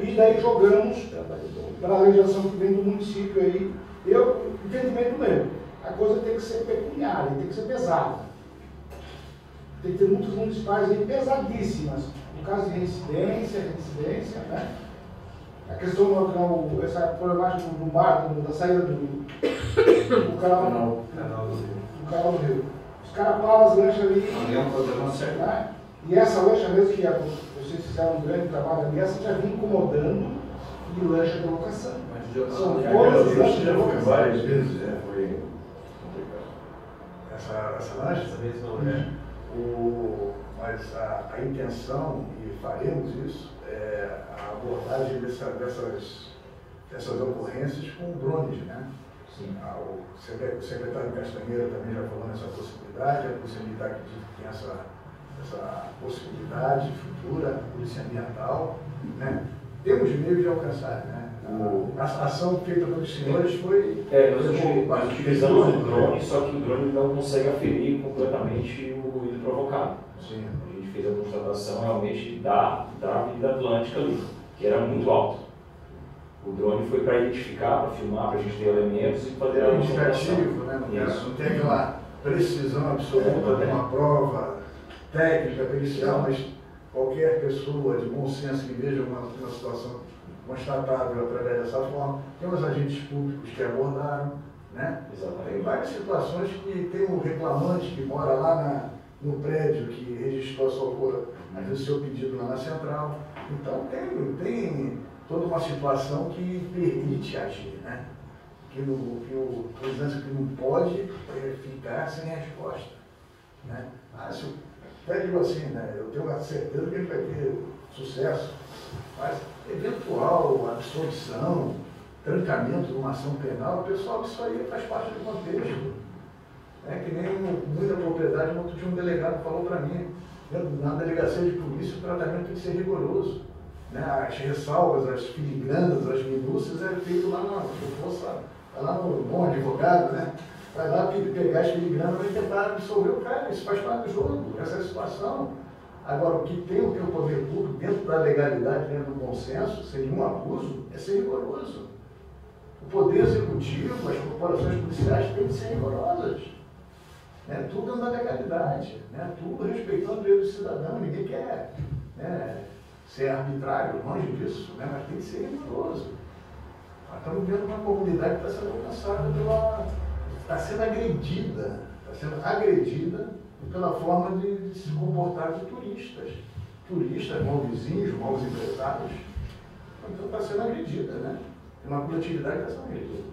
e daí jogamos para a legislação que vem do município aí. Entendimento meu, a coisa tem que ser pecuniária, tem que ser pesada. Tem que ter multas municipais aí pesadíssimas. No caso de reincidência, né? A questão do essa problemática do bar, da saída do canal do Rio. Os caras param as lanchas ali. Né? E essa lancha mesmo que vocês fizeram um grande trabalho ali, essa já vinha incomodando de lancha de locação. São todas as lanchas de locação. Várias vezes, foi complicado. Essa lancha? Essa vez não, né? Mas a intenção, e faremos isso, é a abordagem dessas ocorrências com drones, né? Sim. O secretário Castanheira também já falou nessa possibilidade, a Polícia Militar que diz que tem essa possibilidade futura, a Polícia Ambiental, né? Temos meio de alcançar, né? A ação feita pelos senhores foi... Nós utilizamos o drone, só que o drone não consegue aferir completamente o ruído provocado. Sim. A gente fez a constatação realmente da Avenida Atlântica ali, que era muito alto. O drone foi para identificar, para filmar, para a gente ter elementos e fazer a constatação. Indicativo, né? Não tem aquela precisão absoluta de uma prova técnica, pericial, mas qualquer pessoa de bom senso que veja uma situação constatável através dessa forma. Tem os agentes públicos que abordaram, né? Exatamente. Tem várias situações que tem um reclamante que mora lá no prédio que registrou a sua, às vezes, seu pedido lá na central. Então tem toda uma situação que permite agir, né? Que o presidente que não pode ficar sem resposta, né? Até digo assim, né? Eu tenho a certeza que ele vai ter sucesso, mas eventual absolvição, trancamento de uma ação penal, o pessoal, isso aí faz parte do contexto. É que nem muita propriedade, outro dia um delegado falou para mim, na delegacia de polícia o tratamento tem que ser rigoroso. Né? As ressalvas, as filigranas, as minúcias é feito lá no bom advogado, né? Vai lá pegar as filigranas e tentar absolver o cara, isso faz parte do jogo, essa é a situação. Agora, o que tem o poder público dentro da legalidade, dentro do bom senso, sem nenhum abuso, é ser rigoroso. O poder executivo, as corporações policiais têm que ser rigorosas. Né? Tudo dentro da legalidade, né? Tudo respeitando o direito do cidadão, ninguém quer, né, ser arbitrário, longe disso, né? Mas tem que ser rigoroso. Nós estamos vendo uma comunidade que está sendo alcançada está sendo agredida pela forma de se comportar de turistas. Turistas, maus vizinhos, maus empresários. Então está sendo agredida, né? Uma coletividade que está sendo agredida.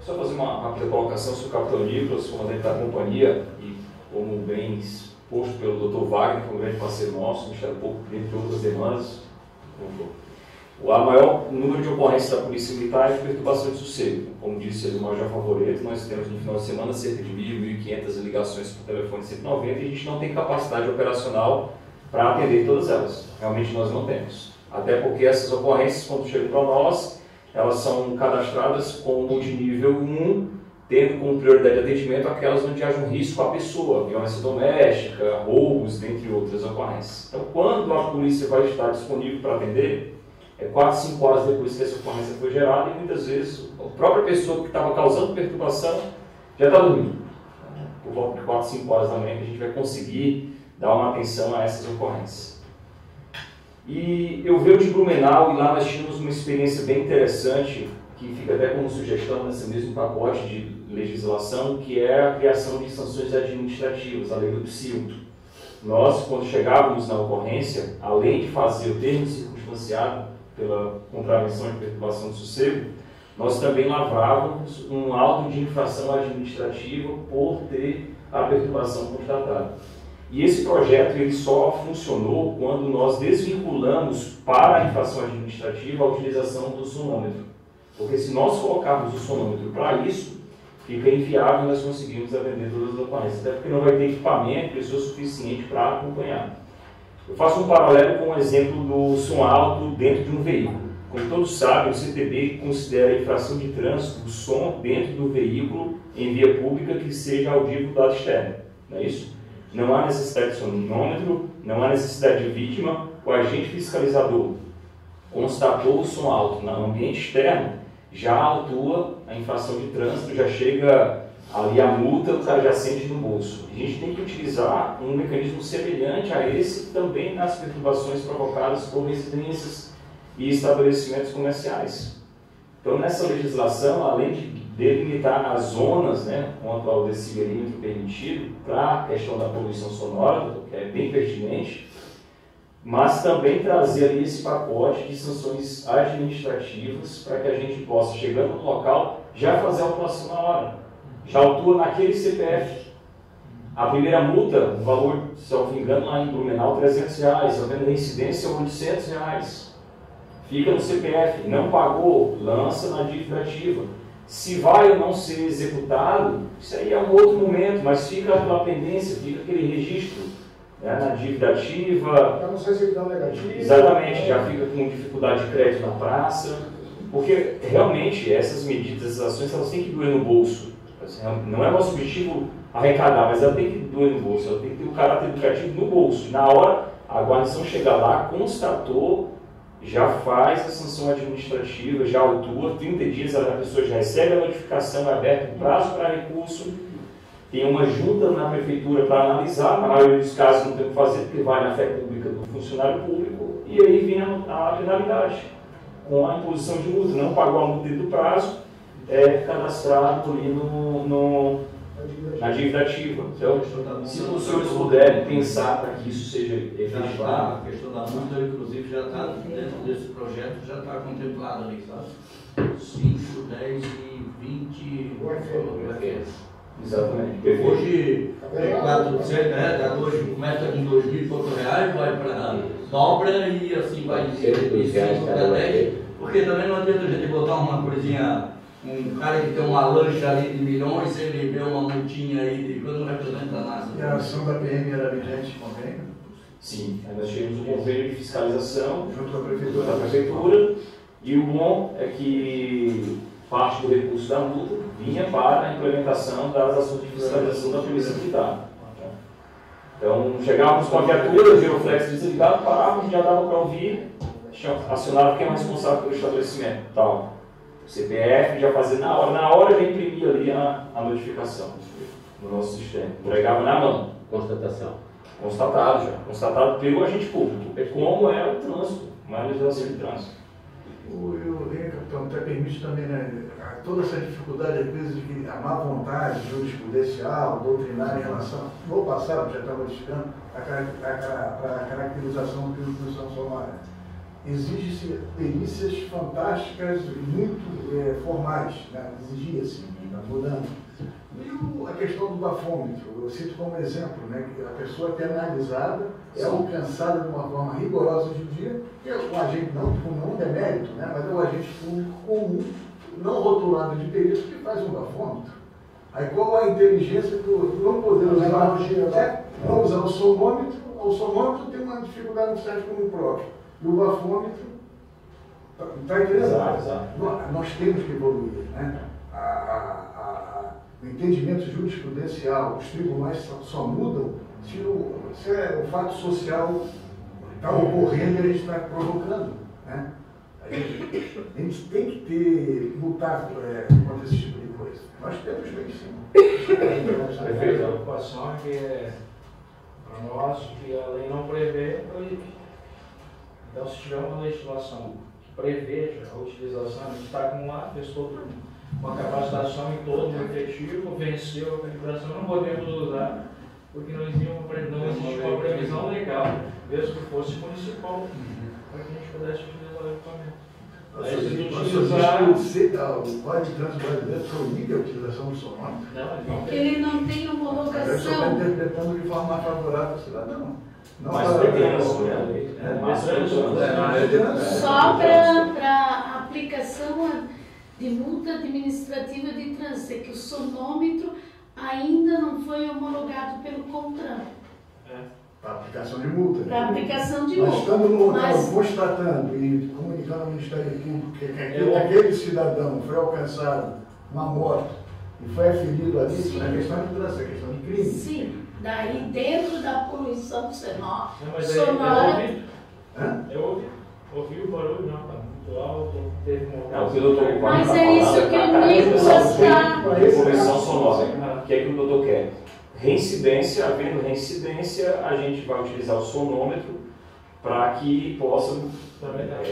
Só fazer uma rápida colocação sobre o capitão Nicolas, comandante da companhia, e como bem exposto pelo Dr. Wagner, que é um grande parceiro nosso, Ministério Público, entre outras demandas. O maior número de ocorrências da Polícia Militar é de perturbação de sossego. Como disse o Major Favoreto, nós temos no final de semana cerca de 1.500 ligações por telefone 190 e a gente não tem capacidade operacional para atender todas elas. Realmente nós não temos. Até porque essas ocorrências, quando chegam para nós, elas são cadastradas com multinível 1, tendo como prioridade de atendimento aquelas onde haja um risco à pessoa, violência doméstica, roubos, dentre outras ocorrências. Então, quando a polícia vai estar disponível para atender, 4, 5 horas depois que essa ocorrência foi gerada, e muitas vezes a própria pessoa que estava causando perturbação já está dormindo. Por volta de 4, 5 horas da manhã que a gente vai conseguir dar uma atenção a essas ocorrências. E eu venho de Blumenau e lá nós tínhamos uma experiência bem interessante, que fica até como sugestão nesse mesmo pacote de legislação, que é a criação de sanções administrativas, a lei do psíldo. Nós, quando chegávamos na ocorrência, além de fazer o termo circunstanciado pela contravenção de perturbação do sossego, nós também lavrávamos um auto de infração administrativa por ter a perturbação constatada. E esse projeto ele só funcionou quando nós desvinculamos para a infração administrativa a utilização do sonômetro. Porque se nós colocarmos o sonômetro para isso, fica inviável nós conseguirmos atender todas as ocorrências, até porque não vai ter equipamento, pessoa suficiente para acompanhar. Eu faço um paralelo com o exemplo do som alto dentro de um veículo. Como todos sabem, o CTB considera a infração de trânsito o som dentro do veículo em via pública que seja audível do lado externo. Não é isso? Não há necessidade de sonômetro, não há necessidade de vítima. O agente fiscalizador constatou o som alto no ambiente externo, já autua a infração de trânsito, já chega ali a multa, o cara já sente no bolso. A gente tem que utilizar um mecanismo semelhante a esse também nas perturbações provocadas por residências e estabelecimentos comerciais. Então, nessa legislação, além de delimitar as zonas, né, quanto ao decibelímetro permitido, para a questão da poluição sonora, que é bem pertinente, mas também trazer ali esse pacote de sanções administrativas para que a gente possa, chegando no local, já fazer a autuação na hora. Já autua naquele CPF. A primeira multa, o valor, se eu não me engano, lá em Blumenau, R$300. Havendo reincidência, R$800. Fica no CPF. Não pagou, lança na dívida ativa. Se vai ou não ser executado, isso aí é um outro momento, mas fica aquela pendência, fica aquele registro, né, na dívida ativa. Para não ser executado negativo. Exatamente, já fica com dificuldade de crédito na praça, porque realmente essas medidas, essas ações, elas têm que doer no bolso. Não é nosso objetivo arrecadar, mas ela tem que doer no bolso, ela tem que ter o caráter educativo no bolso. E na hora a guarnição chegar lá, constatou, já faz a sanção administrativa, já autua, 30 dias a pessoa já recebe a notificação, é aberto um prazo para recurso, tem uma junta na prefeitura para analisar, na maioria dos casos não tem o que fazer, porque vai na fé pública do funcionário público, e aí vem a penalidade, com a imposição de multa. Não pagou a multa dentro do prazo, é cadastrado ali na dívida ativa. Então, se os senhores puderem pensar para que isso seja efetivado. A questão da multa, inclusive, já está dentro desse projeto, já está contemplado ali, sabe? 5, 10 e 20 Exatamente. Hoje, 400, né? Hoje começa com 2.000 e poucos reais, vai para dobra e assim vai de 5 para 10. Porque também não adianta a gente botar uma coisinha Um cara que tem uma lancha ali de milhões, ele vê uma multinha aí de quando não representa nada. E a ação da PM era vigente de convênio? Sim, nós tínhamos um convênio de fiscalização Junto com a prefeitura, e o bom é que parte do recurso da multa vinha para a implementação das ações de fiscalização da Polícia Militar. Então, chegávamos com a viatura, giroflex desligado, parávamos, já dava para ouvir, acionava quem é o responsável pelo estabelecimento. Tal. O CPF já fazia na hora já imprimia ali a notificação no nosso sistema. Entregava na mão. Constatação. Constatado já. Constatado pelo agente público. Como era o trânsito, uma legislação de trânsito. Capitão, até permite também, né, toda essa dificuldade, às vezes, de a má vontade jurisprudencial, doutrinária em relação, no passado, já está modificando, para a caracterização do crime de punição sumária. Exige-se perícias fantásticas e muito formais, né? Exigia-se, está mudando. E a questão do bafômetro, eu cito como exemplo, né, que a pessoa penalizada é alcançada de uma forma rigorosa hoje em dia, que é um agente, não demérito, né, mas é um agente público comum, não rotulado de perito, que faz um bafômetro. Aí qual a inteligência do não poder usar, não usar o sonômetro tem uma dificuldade no site como próprio, e o bafômetro está entendendo? Nós temos que evoluir, né? O entendimento jurisprudencial, os tribunais só mudam se o fato social está ocorrendo e a gente está provocando, né? A gente tem que lutar contra esse tipo de coisa. Nós temos bem sim. A preocupação é que, para nós, que a lei não prevê, proíbe. Então, se tiver uma legislação que preveja a utilização, a gente está acumulado, fez todo uma capacitação em todo o efetivo, venceu a calibração, não podemos usar, porque não existe uma previsão legal, mesmo que fosse municipal, para que a gente pudesse utilizar o equipamento. O Código de Trânsito Brasileiro proíbe a utilização do sonômetro? Não, ele não tem homologação. Ele só está interpretando de forma favorável ao cidadão. Mas só para aplicação de multa administrativa de trânsito, é que o sonômetro ainda não foi homologado pelo CONTRAN. Para aplicação de multa. Para aplicação de multa. Mas estando no local constatando e comunicando ao Ministério Público que aquele cidadão foi alcançado uma moto e foi aferido ali, isso não é questão de trânsito, é questão de crime. Sim, daí dentro da poluição sonora. Eu ouvi o barulho, não, tá muito alto, teve uma... Mas é isso que o Nicolas está... Poluição sonora. O que é que o doutor quer? Reincidência, havendo reincidência, a gente vai utilizar o sonômetro para que possa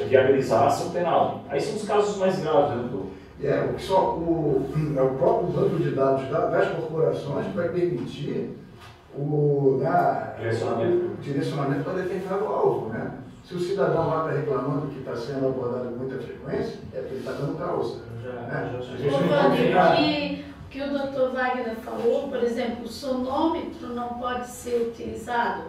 viabilizar a ação penal. Aí são os casos mais graves, né, doutor? O próprio banco de dados das corporações vai permitir o direcionamento para determinado alvo, né? Se o cidadão lá está reclamando que está sendo abordado com muita frequência, é porque ele está dando causa. Que o Dr. Wagner falou, por exemplo, o sonômetro não pode ser utilizado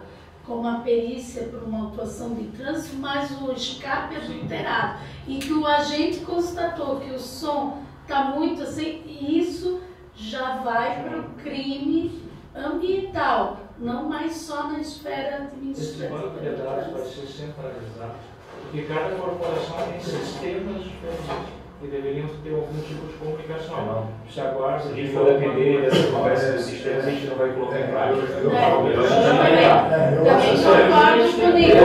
como a perícia para uma autuação de trânsito, mas o escape adulterado. E que o agente constatou que o som está muito assim, e isso já vai para o crime ambiental, não mais só na esfera administrativa. Esse banco de dados vai ser centralizado, porque cada corporação tem sistemas diferentes e deveriam ter algum tipo de comunicação. Se agora, se a gente for depender dessa conversa dos sistemas, a gente não vai colocar em prática. Também concordo comigo.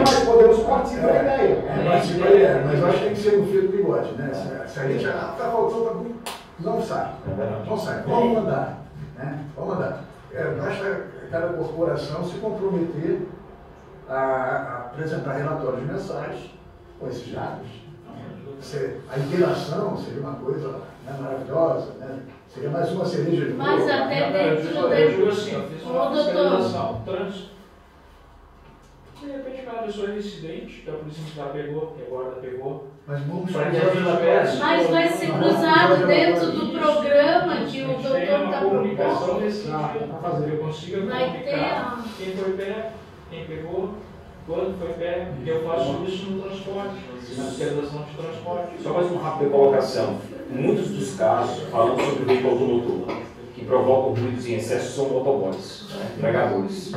Mas podemos partir da ideia. Mas eu acho que tem que ser um fio do bigode, né? Se a gente está faltando, não sai. Não sai. Vamos mandar. Né? Vamos mandar. Basta cada corporação se comprometer a apresentar relatórios mensais com esses dados. A interação seria uma coisa, né, maravilhosa, né? Seria mais uma cereja de bolo. Mas até dentro eu digo assim, eu fiz uma fiscalização, trânsito. De repente, aquela pessoa é residente, que a polícia militar pegou, que a guarda pegou. Mas vamos Mas vai ser cruzado dentro do programa que o doutor está comunicação desse sentido. Eu consigo vai comunicar quem foi pego, quem pegou, Quando foi pego, porque eu faço isso no transporte, na fiscalização de transporte. Só mais uma rápida colocação. Muitos dos casos, falando sobre o veículo automotor, que provocam ruídos em excesso, são motoboys, né, entregadores.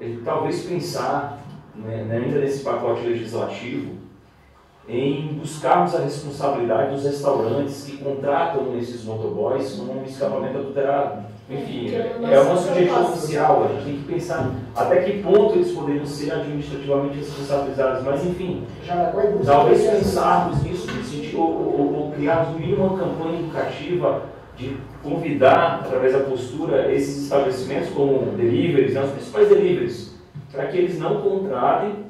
Ele talvez pensar, né, ainda nesse pacote legislativo, em buscarmos a responsabilidade dos restaurantes que contratam esses motoboys com escapamento adulterado. Enfim, é uma sugestão oficial, a gente tem que pensar até que ponto eles poderiam ser administrativamente responsabilizados, mas enfim, talvez pensarmos nisso, ou criarmos no mínimo uma campanha educativa de convidar, através da postura, esses estabelecimentos como deliveries, né, os principais deliveries, para que eles não contratem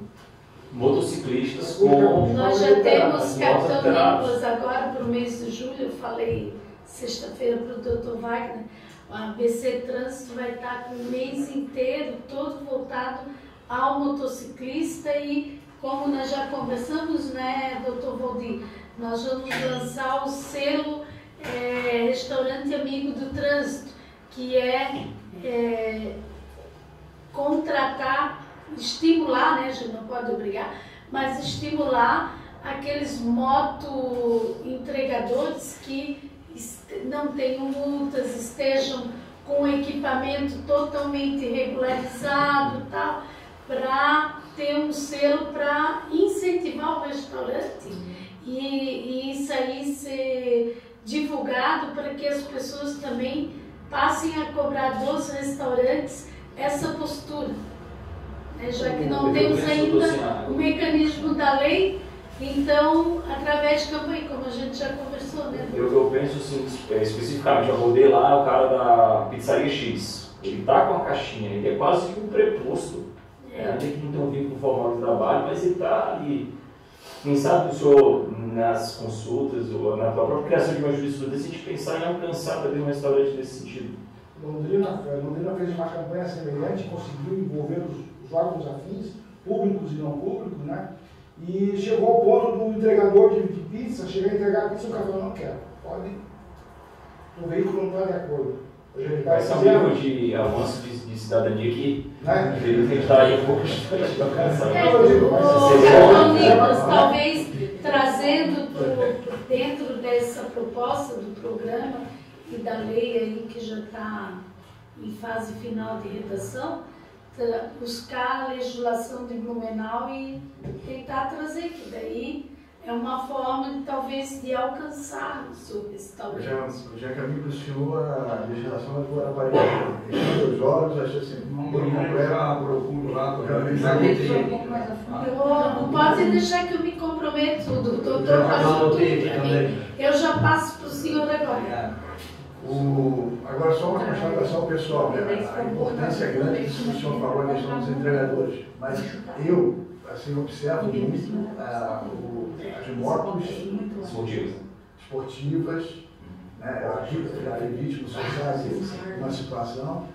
motociclistas com... Nós já temos cartões agora para o mês de julho, eu falei sexta-feira para o Dr. Wagner, a ABC Trânsito vai estar com o mês inteiro todo voltado ao motociclista e, como nós já conversamos, né, Dr. Valdir, nós vamos lançar o selo Restaurante Amigo do Trânsito, que é contratar, estimular, né, a gente não pode obrigar, mas estimular aqueles moto-entregadores que não tenham multas, estejam com equipamento totalmente regularizado, tal, para ter um selo para incentivar o restaurante e isso aí ser divulgado para que as pessoas também passem a cobrar dos restaurantes essa postura, né? Já que não temos ainda o mecanismo da lei. Então, através de campanha, como a gente já conversou, né? Eu penso assim, especificamente, eu rodei lá o cara da Pizzaria X. Ele tá com a caixinha, ele é quase que um preposto. Ainda que não tem um vínculo formal de trabalho, mas ele está ali. Quem sabe o senhor, nas consultas ou na própria criação de uma jurisprudência, a gente pensar em alcançar também um restaurante nesse sentido. Londrina fez uma campanha semelhante, conseguiu envolver os órgãos afins, públicos e não públicos, né? E chegou ao ponto do entregador de pizza chegar a entregar a pizza e o cara falou, não quero, pode, o veículo não está de acordo. Vai ser um nível de avanço de cidadania aqui, né? Ele tem que estar aí um pouco distante da alcançar. Nicolas, talvez trazendo dentro dessa proposta do programa e da lei aí que já está em fase final de redação, buscar a legislação de Blumenau e tentar trazer, que daí é uma forma de talvez de alcançar o restaurante. Já que a mim senhor a legislação agora variou. Em 2 horas, achei assim, não procuro lá, não pode deixar que eu me comprometo, o doutor passou tudo para mim. Eu já passo para o senhor agora. Agora, só uma constatação pessoal, né? A importância grande que o senhor falou a questão dos entregadores, mas eu, assim, observo muito as motos esportivas, né? Eu aqui já fui vítima social de uma situação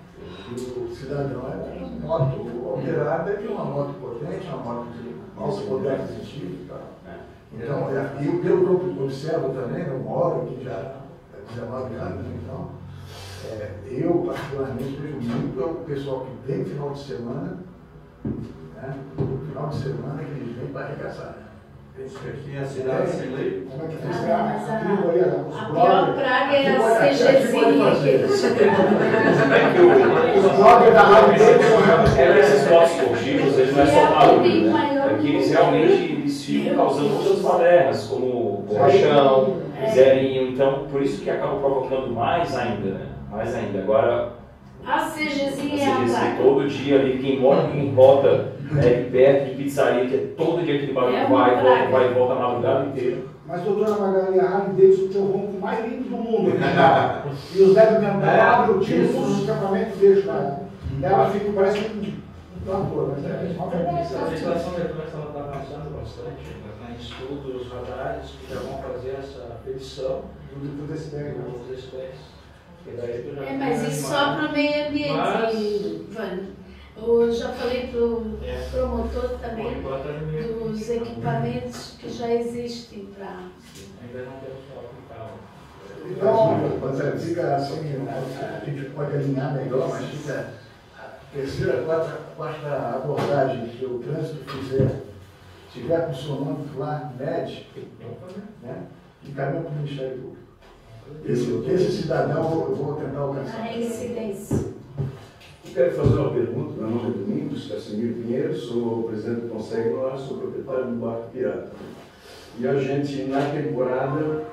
que o cidadão é uma moto alterada, que é uma moto potente, uma moto de alto poder aquisitivo e tal. Então, eu pelo que eu observo também, eu moro aqui já 19 anos, então, eu particularmente vejo muito o pessoal que vem final de semana, né? Final de semana que eles vêm para arregaçar. Aqui é a cidade sem lei. Como é que A pior praga é a CGzinha os bloggers da rádio esses motos esportivos, eles não é só barulho, né? É que eles realmente ficam causando muitas badernas, como borrachão, zerinho, então por isso que acaba provocando mais ainda, né? Mais ainda. Agora, a CGzinha é a praga. todo dia ali, quem mora em volta, né, perto de pizzaria, que é todo dia aquele barulho vai e volta a madrugada inteira. Mas, doutora Magali, a Harley Davidson tem o ronco mais limpo do mundo. E os devem tentar abre o tiro, todos os escapamentos e deixam lá. Ela fica, parece um trator, mas é uma verdade. A legislação de educação está avançando bastante, está em estudo os radares que já vão fazer essa medição Tudo desse bem, né? dos espécies. Mas isso só para o meio ambiente, Vânia. Eu já falei para o promotor também dos equipamentos que já existem para... Ainda não temos local. Então, fica assim, a gente pode alinhar melhor, mas fica terceira, quarta abordagem que o trânsito fizer, tiver com o sonômetro lá, mede, né? E caminha para o Ministério Público. Esse cidadão eu vou tentar alcançar. A reincidência. Eu quero fazer uma pergunta. Meu nome é Domingos Cassimiro Pinheiro, sou presidente do Conselho no Ar, sou proprietário do Barco Pirata. E a gente, na temporada,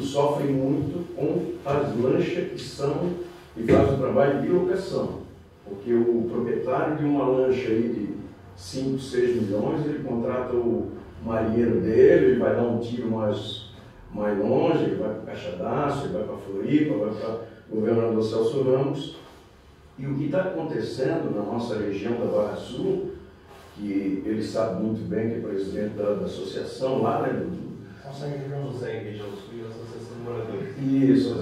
sofre muito com as lanchas que são e fazem o trabalho de locação. Porque o proprietário de uma lancha aí de 5, 6 milhões, ele contrata o marinheiro dele, ele vai dar um tiro mais longe, ele vai para Caixadaço, ele vai para Floripa, vai para o governador Celso Ramos. E o que está acontecendo na nossa região da Barra Sul, que ele sabe muito bem que é presidente da associação lá, né? Associação de Moradores. Isso,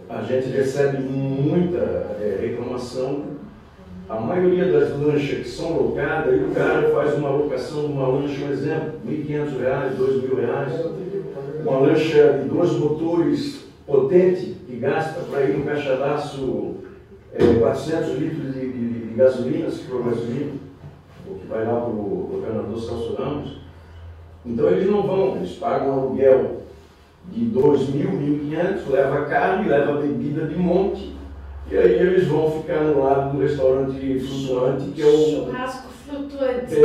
a gente recebe muita reclamação. A maioria das lanchas que são locadas, aí o cara faz uma locação de uma lancha, um exemplo, R$ 1.500, R$ 2.000. Uma lancha de 2 motores potente, que gasta para ir no Caixadaço 400 litros de gasolina, se for gasolina, o que vai lá para o governador Celso Ramos. Então eles não vão, eles pagam um aluguel de 2.000, 1.500, leva carne, leva bebida de monte, e aí eles vão ficar no lado do restaurante flutuante, que é o... Churrasco flutuante.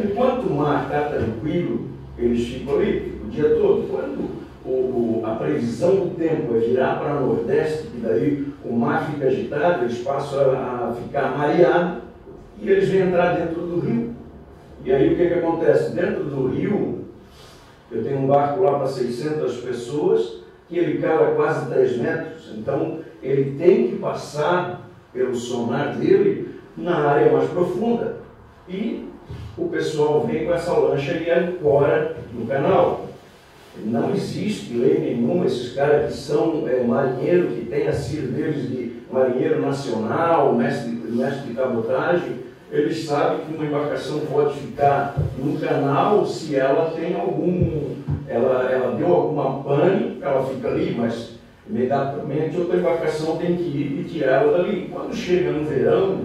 Enquanto o mar está tranquilo, eles ficam ali o dia todo. Quando a previsão do tempo é virar para o Nordeste, que daí o mar fica agitado, eles passam a ficar mareados, e eles vêm entrar dentro do rio. E aí o que acontece? Dentro do rio, eu tenho um barco lá para 600 pessoas, que ele cala quase 3 metros, então ele tem que passar pelo sonar dele na área mais profunda. E o pessoal vem com essa lancha e ancora no canal. Não existe lei nenhuma, esses caras que são marinheiros, que têm a CIR deles de marinheiro nacional, mestre de cabotagem, eles sabem que uma embarcação pode ficar no canal se ela tem ela deu alguma pane, ela fica ali, mas imediatamente outra embarcação tem que ir e tirar ela dali. Quando chega no verão,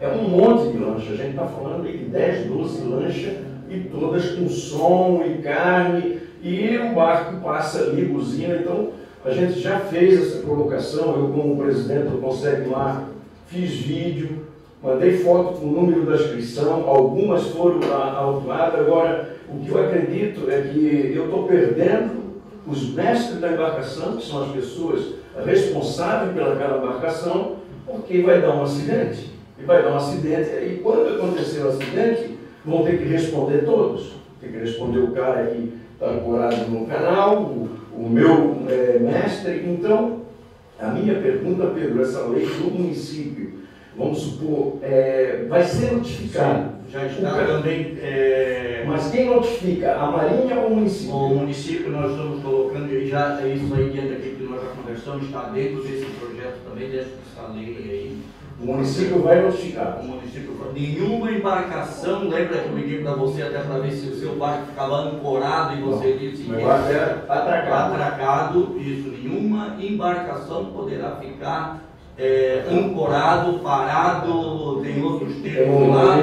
é um monte de lancha, a gente está falando de 10, 12 lanchas, e todas com som e carne, e o barco passa ali, buzina. Então a gente já fez essa colocação, eu como presidente do Conselho lá, fiz vídeo, mandei foto com o número da inscrição, algumas foram autuadas. Agora, o que eu acredito é que eu estou perdendo os mestres da embarcação, que são as pessoas responsáveis pelaquela embarcação, porque vai dar um acidente. E vai dar um acidente, e quando acontecer o acidente, vão ter que responder todos. Tem que responder o cara que está ancorado no canal, o meu mestre. Então, a minha pergunta, Pedro, essa lei do município, vamos supor, vai ser notificado. Já está também. Mas quem notifica? A Marinha ou o município? O município, nós estamos colocando, e já é isso aí dentro daquilo que nós já conversamos, está dentro desse projeto também, dessa lei aí. O município vai notificar. O município, nenhuma embarcação, lembra que eu liguei para você até para ver se o seu barco ficava ancorado e você disse que era atracado, isso, nenhuma embarcação poderá ficar ancorado, parado, tem outros termos lá,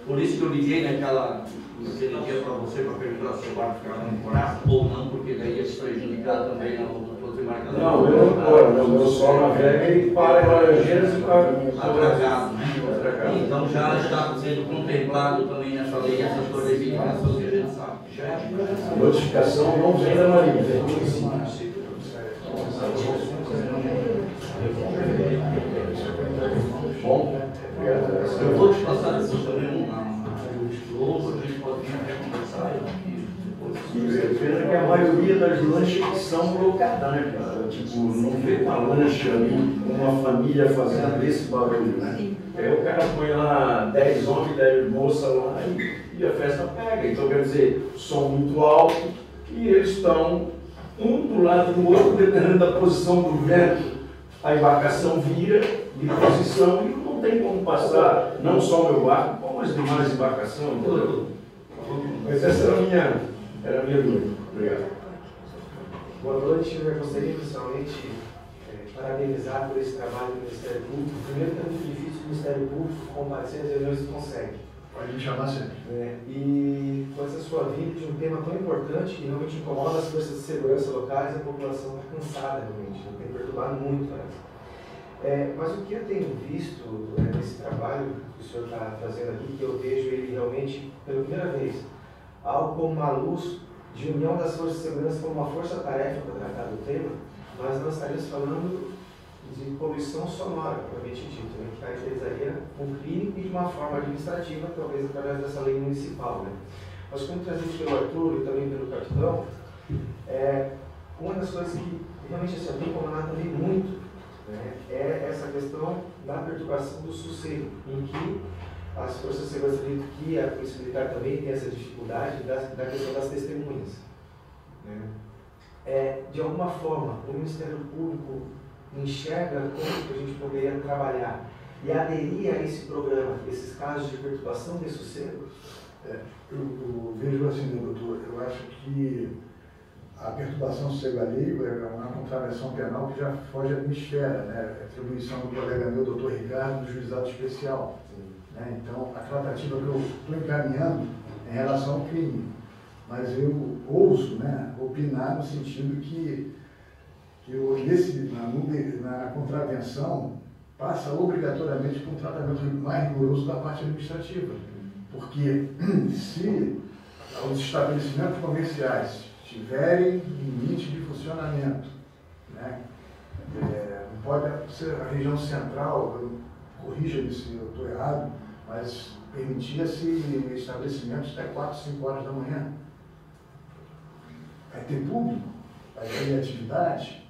por isso que eu liguei naquele dia para você para perguntar se o barco ficava ancorado ou não, porque daí ia se prejudicar também na outra embarcação. Não, eu não ancoro, meu sol navega e para em Laranjeiras e para atracado, né? Então já está sendo contemplado também nessa lei essas coisas que a gente sabe. A notificação não vem da Marinha, vem do município. Bom, eu vou te passar isso também outro, a gente pode vir até conversar. Pena que a maioria das lanchas que são locadas, né, cara? Tipo, não vê uma lancha ali, uma família fazendo esse barulho, né? Aí o cara põe lá 10 homens, 10 moças lá e a festa pega. Então, quer dizer, som muito alto e eles estão um do lado do outro, dependendo da posição do vento, a embarcação vira de posição e não tem como passar, não só o meu barco, como as demais embarcações. Mas essa era a minha dúvida. Obrigado. Boa noite, eu gostaria principalmente parabenizar por esse trabalho do Ministério Público. Primeiro que é muito difícil o Ministério Público comparecer às reuniões que consegue. Pode me chamar sempre. E com essa sua vinda de um tema tão importante que realmente incomoda as forças de segurança locais, a população está cansada realmente, tem perturbado muito. Mas o que eu tenho visto nesse trabalho que o senhor está trazendo aqui, que eu vejo ele realmente, pela primeira vez, algo como uma luz de união das forças de segurança como uma força-tarefa para tratar do tema, mas nós estaríamos falando de poluição sonora, propriamente dito, que caracterizaria um crime e de uma forma administrativa, talvez através dessa lei municipal. Mas como trazido pelo Arthur e também pelo capitão, uma das coisas que realmente assim, tem incomodado também muito é essa questão da perturbação do sossego, em que as forças de segurança, acredito que a Polícia Militar também tem essa dificuldade da questão das testemunhas. De alguma forma, o Ministério Público enxerga como que a gente poderia trabalhar e aderir a esse programa, esses casos de perturbação de sossego? Eu vejo assim, doutor, eu acho que a perturbação do sossego alheio é uma contravenção penal que já foge à esfera, É atribuição do colega meu, doutor Ricardo, do juizado especial. Então, a tratativa que eu estou encaminhando em relação ao crime, mas eu ouso opinar no sentido que na contravenção passa obrigatoriamente por um tratamento mais rigoroso da parte administrativa, porque se os estabelecimentos comerciais tiverem limite de funcionamento, não pode ser a região central, corrija-me se eu estou errado, mas permitia-se estabelecimentos até 4, 5 horas da manhã. Vai ter público, vai ter atividade,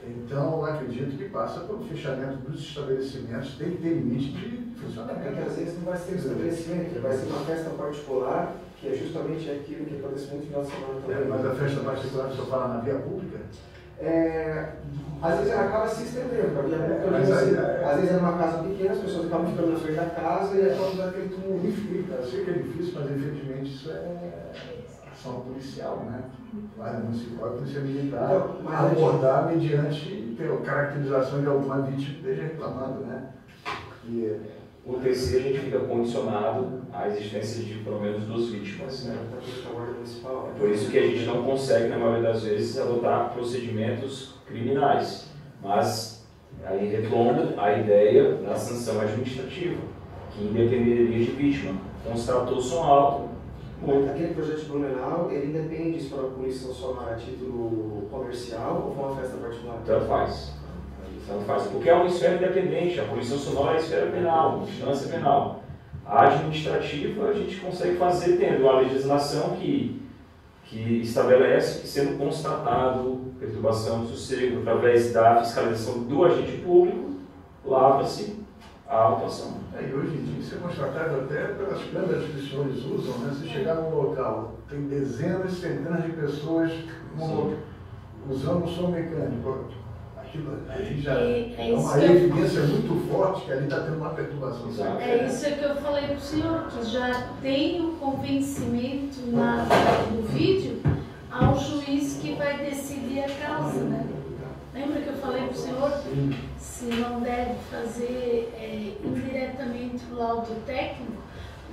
Então, eu acredito que passa pelo fechamento dos estabelecimentos, tem que ter limite de funcionamento. Porque às vezes não vai ser um estabelecimento, vai ser uma festa particular, que é justamente aquilo que acontece no final de semana também. Mas a festa particular, o senhor fala na via pública? Às vezes ela acaba se estendendo para a via pública. Às vezes é numa casa pequena, as pessoas acabam ficando na frente da casa e é quando dá aquele tumulto. Eu sei que é difícil, mas efetivamente isso é ação policial, Guarda Municipal e Polícia Militar, abordar mediante caracterização de alguma vítima que esteja reclamando, O TC a gente fica condicionado à existência de pelo menos 2 vítimas. É por isso que a gente não consegue, na maioria das vezes, adotar procedimentos criminais. Mas aí retombo a ideia da sanção administrativa, que independeria de vítima. Constatou som alto. Aquele projeto de Blumenau, ele independe se for uma poluição sonora a título comercial ou for uma festa particular? Tanto faz. Porque é uma esfera independente, a poluição sonora é a esfera penal, vigilância penal. A administrativa a gente consegue fazer tendo a legislação que estabelece que, sendo constatado perturbação do sossego através da fiscalização do agente público, lava-se a autuação. E hoje em dia isso é constatado até pelas câmeras que os senhores usam, Se chegar num local, tem dezenas, centenas de pessoas usando o som mecânico. Aí já é uma evidência muito forte que ali está tendo uma perturbação. É isso que eu falei para o senhor, que já tem o convencimento no vídeo ao juiz que vai decidir a causa, Lembra que eu falei para o senhor se não deve fazer indiretamente o laudo técnico,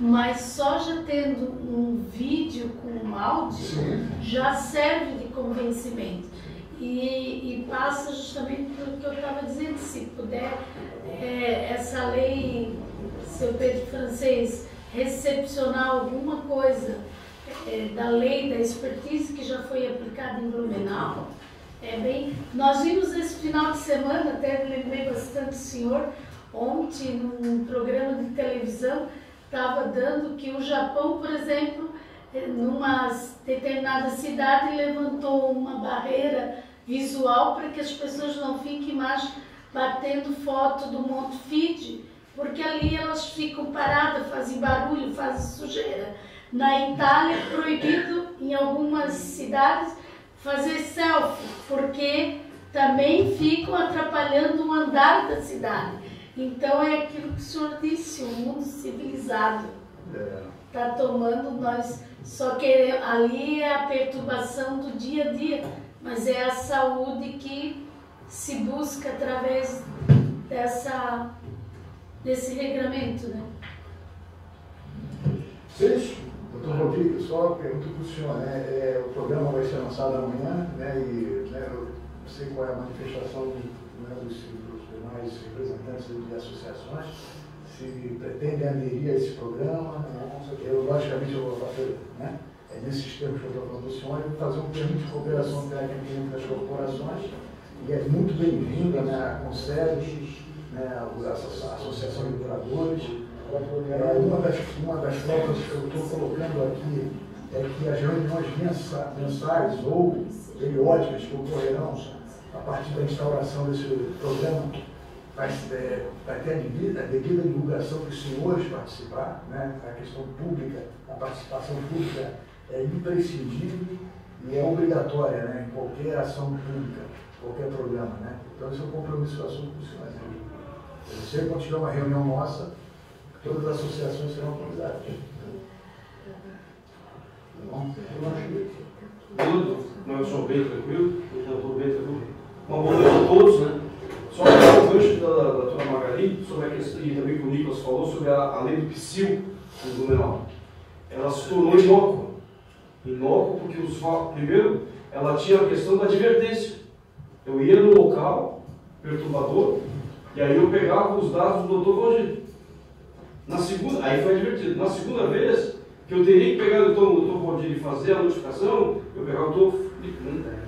mas só já tendo um vídeo com um áudio já serve de convencimento. E passa justamente pelo que eu estava dizendo, se puder essa lei, seu Pedro Francês, recepcionar alguma coisa da lei da expertise que já foi aplicada em Blumenau, nós vimos esse final de semana, até lembrei bastante do senhor, ontem num programa de televisão, estava dando que o Japão, por exemplo, numa determinada cidade levantou uma barreira visual para que as pessoas não fiquem mais batendo foto do Monte Fuji, porque ali elas ficam paradas, fazem barulho, fazem sujeira. Na Itália é proibido em algumas cidades fazer selfie, porque também ficam atrapalhando o andar da cidade. Então é aquilo que o senhor disse, um mundo civilizado está tomando, nós só queremos, ali é a perturbação do dia a dia, mas é a saúde que se busca através desse regramento, né? Doutor Rodrigo, só pergunto para o senhor, né? O programa vai ser lançado amanhã, né? E né, eu não sei qual é a manifestação dos demais representantes de associações, se pretendem aderir a esse programa. Eu, logicamente, eu vou fazer, né? Nesses termos que eu estou falando do senhor, eu vou fazer um termo de cooperação técnica entre as corporações, e é muito bem-vinda, né? A Conselhos, né? A Associação de Operadores. Uma das pautas que eu estou colocando aqui é que as reuniões mensais ou periódicas que ocorrerão a partir da instauração desse programa vai ter a devida divulgação para os senhores participar, né? A questão pública, a participação pública é imprescindível e é obrigatória, né? Em qualquer ação pública, qualquer programa, né? Então esse é um compromisso que eu assumo com os senhores. Sempre quando tiver uma reunião nossa, todas as associações serão convidadas. Eu sou bem tranquilo, eu estou bem tranquilo. Uma boa noite a todos, né? Só para o gancho da doutora Margarida, sobre a questão, e também que o Nicolas falou, sobre a lei do PSIL, do Blumenau. Ela se tornou inócua. Inócua porque, primeiro, ela tinha a questão da advertência. Eu ia no local perturbador, e aí eu pegava os dados do doutor Valdir. Aí foi advertido. Na segunda vez, que eu teria que pegar o doutor Valdir e fazer a notificação, eu pegava o doutor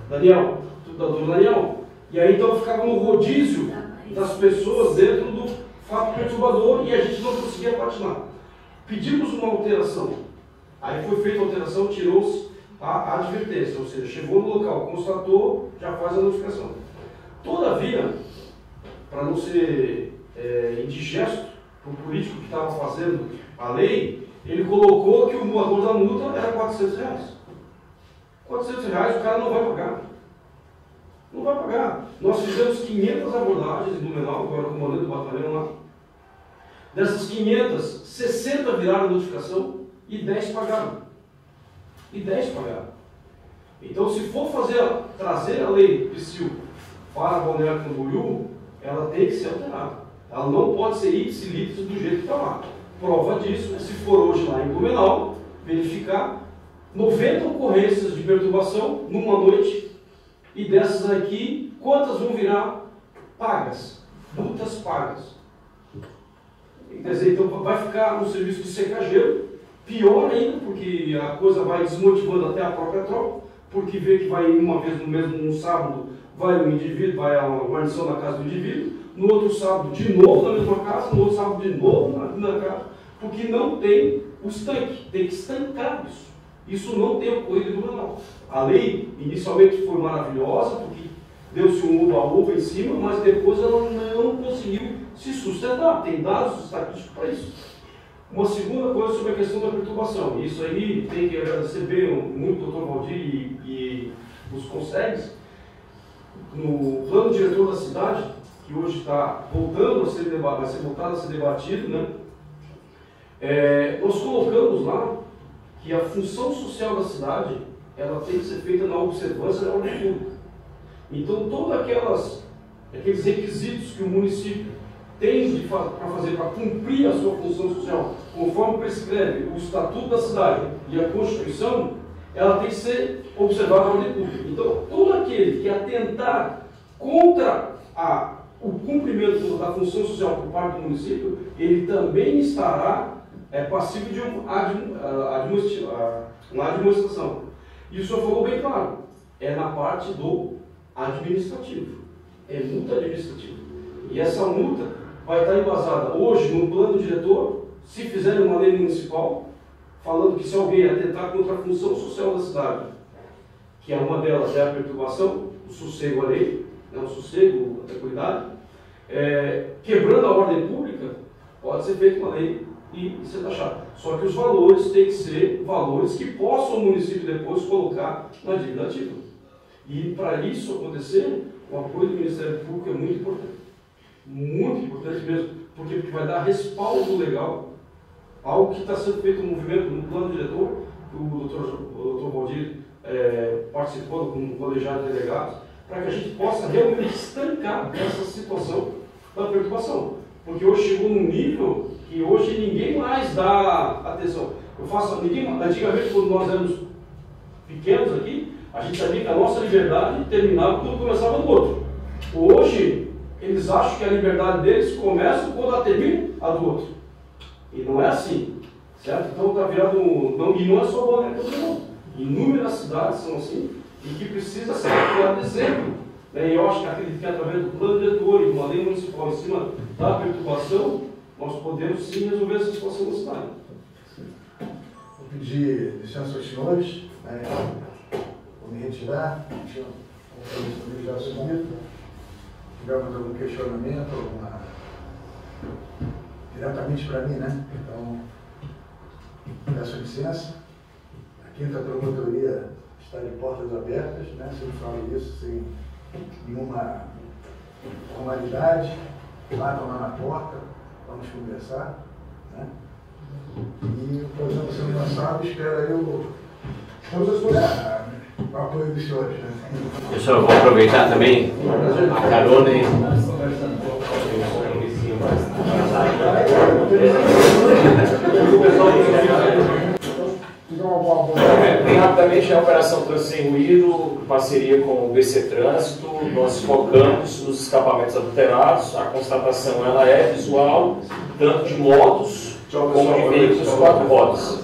Daniel. E aí então eu ficava no rodízio das pessoas dentro do fato perturbador e a gente não conseguia patinar. Pedimos uma alteração. Aí foi feita a alteração, tirou-se a advertência, ou seja, chegou no local, constatou, já faz a notificação. Todavia, para não ser indigesto para o político que estava fazendo a lei, ele colocou que o valor da multa era R$400. R$400 o cara não vai pagar. Não vai pagar. Nós fizemos 500 abordagens em Blumenau, agora com o comandante do batalhão lá. Dessas 500, 60 viraram notificação e 10 pagaram. Então, se for trazer a lei do PSIL para Balneário Camboriú, ela tem que ser alterada. Ela não pode ser ipsilítis do jeito que está lá. Prova disso, se for hoje lá em Blumenau, verificar 90 ocorrências de perturbação numa noite, e dessas aqui, quantas vão virar pagas? Multas pagas. Quer dizer, então vai ficar um serviço de secageiro, pior ainda, porque a coisa vai desmotivando até a própria tropa, porque vê que vai uma vez no sábado, vai um indivíduo, vai a guarnição na casa do indivíduo, no outro sábado de novo na mesma casa, no outro sábado de novo na casa, porque não tem o estanque, tem que estancar isso. Isso não tem ocorrido em Blumenau. A lei inicialmente foi maravilhosa, porque deu-se um uba-uba em cima, mas depois ela não conseguiu se sustentar. Tem dados estatísticos para isso. Uma segunda coisa sobre a questão da perturbação. Isso aí tem que agradecer bem muito o Dr. Valdir e os conselhos. No plano diretor da cidade, que hoje está voltando a ser debatido, vai ser voltado a ser debatido, né? Nós colocamos lá que a função social da cidade ela tem que ser feita na observância da ordem pública. Então, todos aqueles requisitos que o município tem para fazer para cumprir a sua função social, conforme prescreve o Estatuto da Cidade e a Constituição, ela tem que ser observada na ordem pública. Então, todo aquele que atentar contra o cumprimento da função social por parte do município, ele também estará passivo de uma administração. E o senhor falou bem claro, é na parte do administrativo, é multa administrativa. E essa multa vai estar embasada hoje no plano diretor, se fizerem uma lei municipal, falando que se alguém atentar contra a função social da cidade, que é uma delas é a perturbação, o sossego à lei, o sossego, a tranquilidade, quebrando a ordem pública, pode ser feita uma lei e ser taxado. Só que os valores têm que ser valores que possam o município depois colocar na dívida ativa. E para isso acontecer, o apoio do Ministério Público é muito importante. Muito importante mesmo, porque vai dar respaldo legal, algo que está sendo feito um movimento no plano diretor, que o doutor Valdir participou com o colegiado de delegados, para que a gente possa realmente estancar essa situação da perturbação. Porque hoje chegou num nível que hoje ninguém mais dá atenção. Antigamente, quando nós éramos pequenos aqui, a gente sabia que a nossa liberdade terminava quando começava no outro. Hoje, eles acham que a liberdade deles começa quando termina a do outro. E não é assim, certo? Então está virado e não é só Balneário Camboriú, não. Inúmeras cidades são assim e que precisa ser criado exemplo. E eu acho que acredito que através do plano diretor e de uma lei municipal em cima da perturbação, nós podemos sim resolver essa situação da cidade. Vou pedir licença aos senhores, vou me retirar, já assumido. Se tivermos algum questionamento, diretamente para mim, né? Então, peço licença. A 5ª Promotoria está de portas abertas, né? Sempre falo isso sem nenhuma formalidade. Batam lá na porta, vamos conversar, né? E o programa sendo lançado, espero eu o apoio dos senhores, né? Eu só vou aproveitar também a carona e... Bem rapidamente, a Operação Trânsito Sem Ruído, em parceria com o BC Trânsito, nós focamos nos escapamentos adulterados. A constatação ela é visual, tanto de motos como de veículos 4 rodas.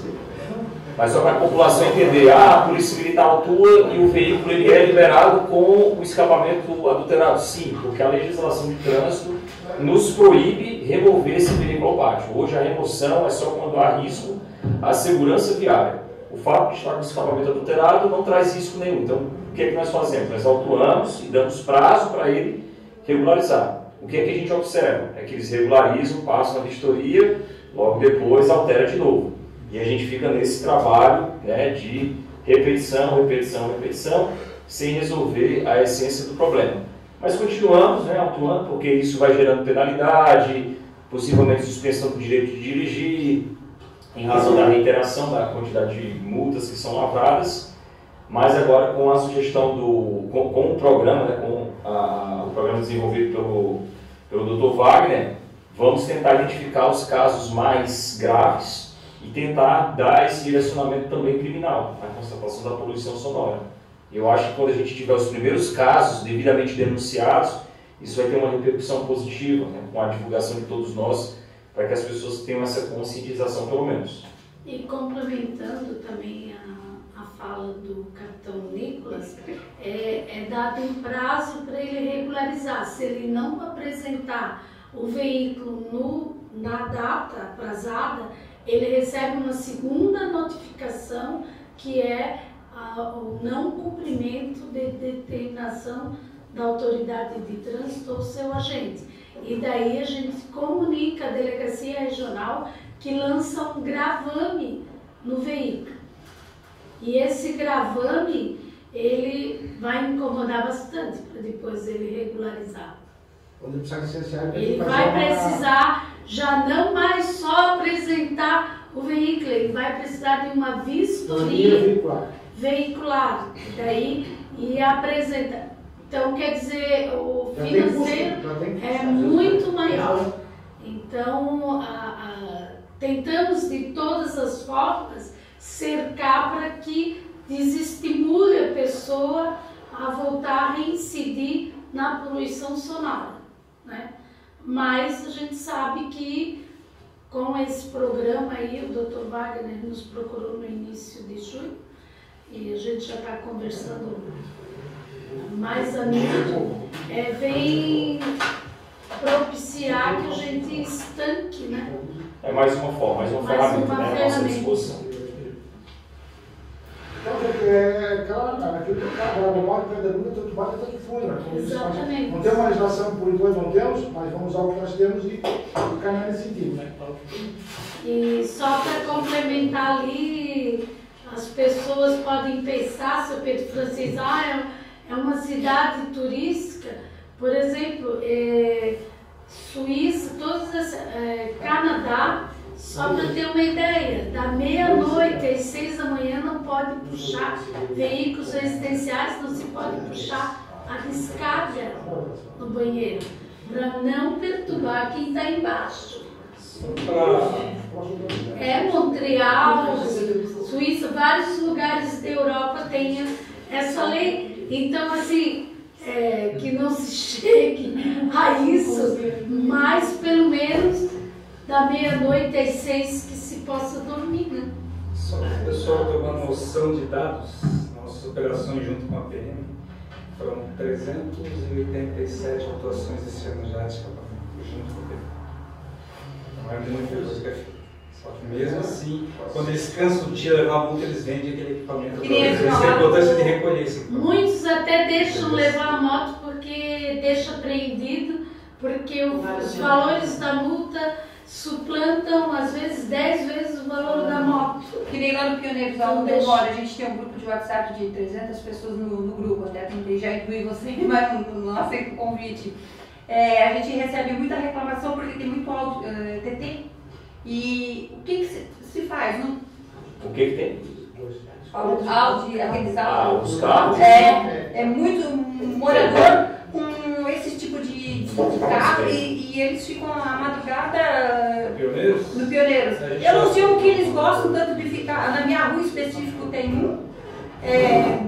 Mas só para a população entender, a Polícia Militar autua e o veículo ele é liberado com o escapamento adulterado. Sim, porque a legislação de trânsito nos proíbe remover esse veículo ao pátio. Hoje a remoção é só quando há risco à segurança viária. O fato de estar com escapamento adulterado não traz risco nenhum. Então, o que é que nós fazemos? Nós autuamos e damos prazo para ele regularizar. O que é que a gente observa? É que eles regularizam, passam na vistoria, logo depois altera de novo. E a gente fica nesse trabalho, né, de repetição, repetição, repetição, sem resolver a essência do problema. Mas continuamos, né, autuando, porque isso vai gerando penalidade, possivelmente suspensão do direito de dirigir, em razão da reiteração da quantidade de multas que são lavradas, mas agora com a sugestão com o programa, né, o programa desenvolvido pelo Dr. Wagner, vamos tentar identificar os casos mais graves e tentar dar esse direcionamento também criminal, na constatação da poluição sonora. Eu acho que quando a gente tiver os primeiros casos devidamente denunciados, isso vai ter uma repercussão positiva, né, com a divulgação de todos nós, para que as pessoas tenham essa conscientização pelo menos. E complementando também a fala do capitão Nicolas, é dado um prazo para ele regularizar. Se ele não apresentar o veículo na data aprazada, ele recebe uma segunda notificação, que é o não cumprimento de determinação da autoridade de trânsito ou seu agente. E daí a gente comunica a delegacia regional que lança um gravame no veículo. E esse gravame, ele vai incomodar bastante para depois ele regularizar. Ele vai precisar já não mais só apresentar o veículo, ele vai precisar de uma vistoria veicular. E apresenta. Então, quer dizer, o financeiro é muito maior. Então, tentamos de todas as formas cercar para que desestimule a pessoa a voltar a reincidir na poluição sonora, né? Mas a gente sabe que com esse programa aí, o Dr. Wagner nos procurou no início de junho e a gente já está conversando mais a nível, vem propiciar que a gente estanque, né? É mais uma forma, mais uma ferramenta, né, à nossa disposição. Então, aquilo que o cara mora em Pedra Bruta, tu bate até que fui, né? Exatamente. Não temos uma legislação, por enquanto não temos, mas vamos usar o que nós temos e caminhar nesse sentido, né? E só para complementar ali, as pessoas podem pensar, seu Pedro Francisco, é uma cidade turística, por exemplo, Suíça, Canadá, só para ter uma ideia, da meia-noite às 6 da manhã não pode puxar veículos residenciais, não se pode puxar a descarga no banheiro, para não perturbar quem está embaixo. Montreal, Suíça, vários lugares da Europa têm essa lei. Então, assim, que não se chegue a isso, mas pelo menos da meia-noite às 6 que se possa dormir, né? Só para o pessoal ter uma noção de dados, nossas operações junto com a PM foram 387 autuações esse ano já de escapamento, junto com a PM. Não é muita coisa que é feita. Só que mesmo assim, quando eles cansam de levar a multa, eles vendem aquele equipamento para eles. Isso é a importância de recolher esse equipamento. Muitos até deixam levar a moto porque deixa apreendido, porque os valores da multa suplantam às vezes 10 vezes o valor da moto. Que nem lá no Pioneiros, onde eu moro, a gente tem um grupo de WhatsApp de 300 pessoas no grupo, até tentei já incluir você, mas não aceito o convite. A gente recebe muita reclamação porque tem muito áudio TT. E o que se faz? Não? O que tem? Áudio, aqueles áudios. Os carros? É muito morador com esse tipo de carro e eles ficam a madrugada no Pioneiros. Eu não sei o que eles gostam tanto de ficar. Na minha rua específico tem um,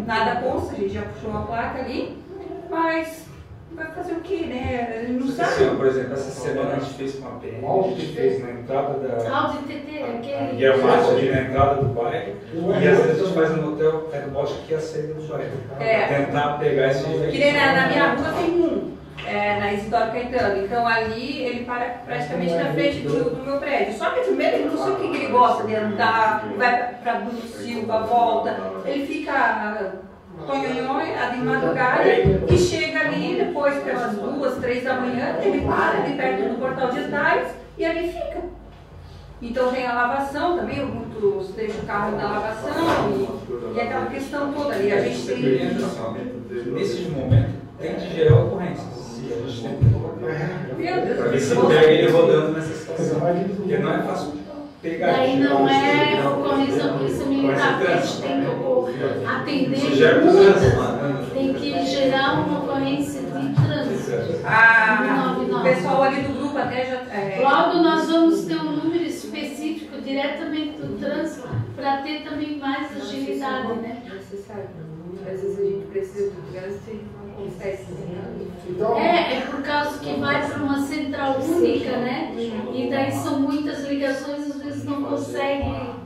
nada consta, a gente já puxou a placa ali, mas vai fazer o que, né? Ele não sabe. Por exemplo, essa semana a gente fez com a PM, a gente fez na entrada da. Áudio TT, aquele. Guiamate ali na entrada do bairro, e às vezes a gente faz no hotel, do bote aqui a saída do bairro. Tentar pegar esse jeito. Que nem na minha rua tem um, na Isidoro Caetano. Então ali ele para praticamente na frente do meu prédio. Só que primeiro ele não sei o que ele gosta de andar, vai para Bruno Silva, volta. Ele fica tonhonhon de madrugada e chega ali depois pelas 2, 3 da manhã, ele para ali perto do portal de Tais e ali fica. Então tem a lavação também, muitos deixam o carro na lavação e aquela questão toda ali. A gente tem. Nesse momento tem que gerar ocorrências. Se a gente tem para ver se pega ele rodando nessa situação. Porque não é fácil. Daí não é ocorrência da polícia militar, porque a gente tem que atender multas, tem que gerar uma ocorrência de trânsito. O pessoal ali do grupo até já. Logo nós vamos ter um número específico diretamente do trânsito para ter também mais agilidade, né? Às vezes a gente precisa do trânsito e não consegue. É por causa que vai para uma central única, né? E daí são muitas ligações, às vezes não consegue.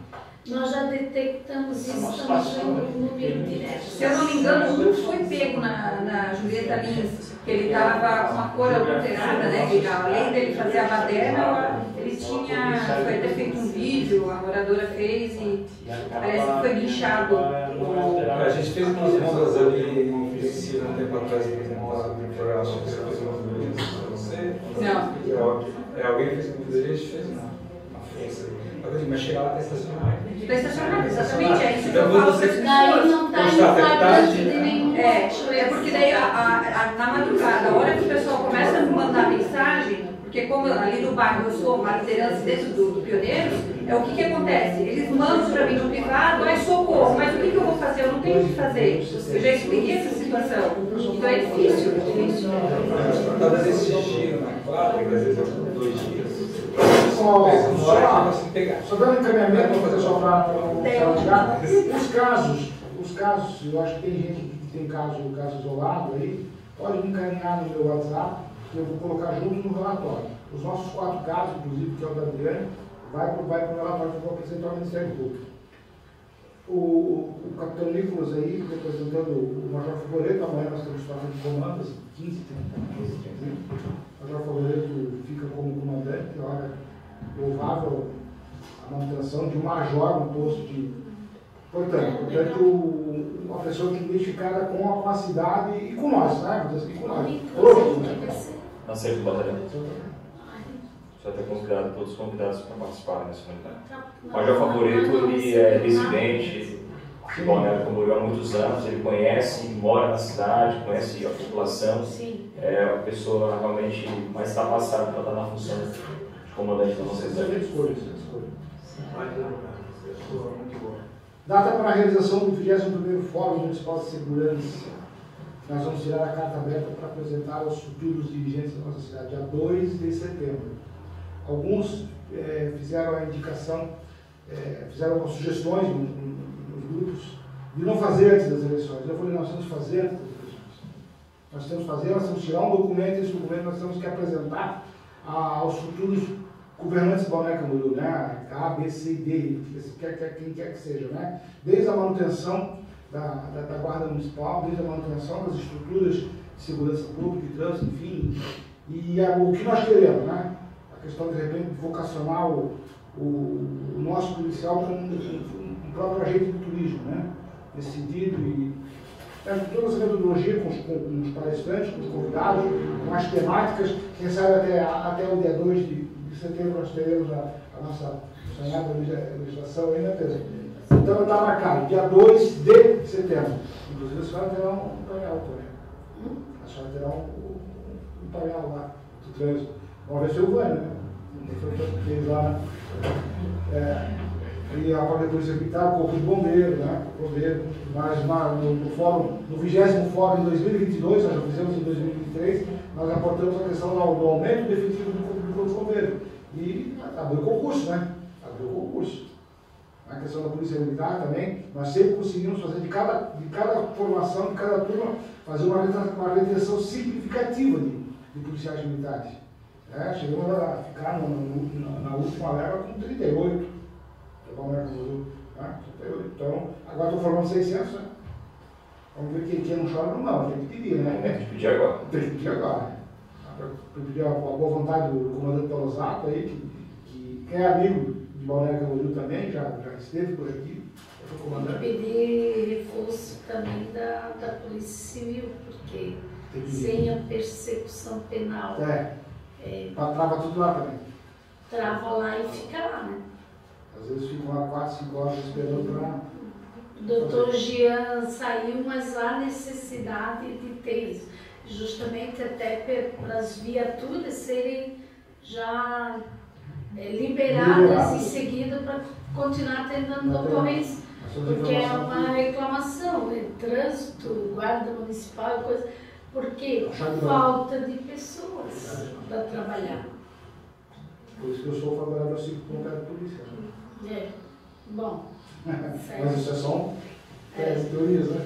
Nós já detectamos isso, estamos vendo o número direto. Se eu não me engano, um foi pego na Julieta Lins, que ele estava com uma cor adulterada, né? Que além dele fazer a baderna, ele foi até feito um vídeo, a moradora fez e parece que foi linchado. A gente fez umas rondas ali em Priscila um tempo atrás, por exemplo, eu acho que você fez uma vídeo para você. Não. Alguém fez uma vídeo, a gente fez uma força. Mas chegar lá para estacionar. Para estacionar, exatamente, é isso que então, eu falo. Daí não está em flagrante de nenhum. É porque daí na madrugada, a hora que o pessoal começa a me mandar mensagem, porque como ali no bairro eu sou uma liderança dentro do Pioneiros, o que acontece? Eles mandam para mim no privado, socorro, mas o que eu vou fazer? Eu não tenho o que fazer. Eu já expliquei essa situação. Então é difícil. Talvez esse giro na quadra, às vezes eu fico 2 dias. Só dando encaminhamento para fazer só para os casos, eu acho que tem gente que tem caso isolado aí, pode me encaminhar no meu WhatsApp, que eu vou colocar junto no relatório. Os nossos 4 casos, inclusive, que é o da Adriane, vai para o relatório que eu vou apresentar ao Ministério Público. O capitão Nicolas aí, representando o Major Favoreto, amanhã nós temos troca de comandos, 15, 30. O Major Favoreto fica como comandante, olha, louvável a manutenção de um major no posto de. Portanto, uma pessoa que é identificada com a cidade e com nós, né? E com nós. Na saída do batalhão. Já está considerado todos os convidados para participar nessa unidade. O Major Favoreto, ele é residente de Balneário Camboriú há muitos anos, ele conhece, mora na cidade, conhece a população. Sim. É a pessoa realmente mais capacitada para estar na função de comandante da nossa cidade. Data para a realização do 21º Fórum Municipal de Segurança. nós vamos tirar a carta aberta para apresentar aos futuros dirigentes da nossa cidade, dia 2 de setembro. Alguns fizeram a indicação, fizeram algumas sugestões nos grupos de não fazer antes das eleições. Eu falei, nós temos que fazer antes das eleições. Nós temos que fazer, nós temos que tirar um documento, esse documento nós temos que apresentar aos futuros governantes de Balneário Camboriú, né? A, B, C e D, quem quer que seja, né? Desde a manutenção da Guarda Municipal, desde a manutenção das estruturas de segurança pública e trânsito, enfim, e o que nós queremos, né? A questão, de repente, de vocacionar o nosso policial como um próprio agente do turismo, né? Nesse sentido, e toda essa metodologia com os palestrantes, com os convidados, com as temáticas, quem sabe até o dia 2 de setembro nós teremos a nossa sonhada legislação aí, né, Pedro? Então está marcado, dia 2 de setembro. Inclusive a senhora terá um painel também. A senhora terá um painel lá do trânsito. Vamos ver se eu vou, né? Foi o que fez lá. E a própria Polícia Militar, o Corpo de Bombeiro, né? Mas no 20º Fórum em 2022, nós já fizemos em 2023, nós aportamos a questão do aumento do efetivo do Corpo de Bombeiro. E abriu o concurso, né? Abriu o concurso. A questão da Polícia Militar também, nós sempre conseguimos fazer de cada formação, de cada turma, fazer uma retenção significativa de policiais militares. Chegamos a ficar na última leva com 38. Então, agora estou formando 600, né? Vamos ver quem não chora não, tem que pedir, né? Tem que pedir agora. Tem que pedir agora. Para pedir a boa vontade do comandante Tolosato aí, que é amigo de Balneário Camboriú também, já esteve por aqui. E pedir reforço também da Polícia Civil, porque sem a persecução penal. Trava tudo lá também. Trava lá e fica lá, né? Às vezes ficam lá 4, 5 horas esperando para... O doutor Jean saiu, mas há necessidade de ter isso. Justamente até para as viaturas serem já liberadas em seguida para continuar atendendo ocorrência. Porque é uma reclamação, trânsito, guarda municipal, coisa. Porque falta de pessoas para trabalhar. Por isso que eu sou favorável ao 5 pontos da polícia. Bom. Mas isso é só teorias, né?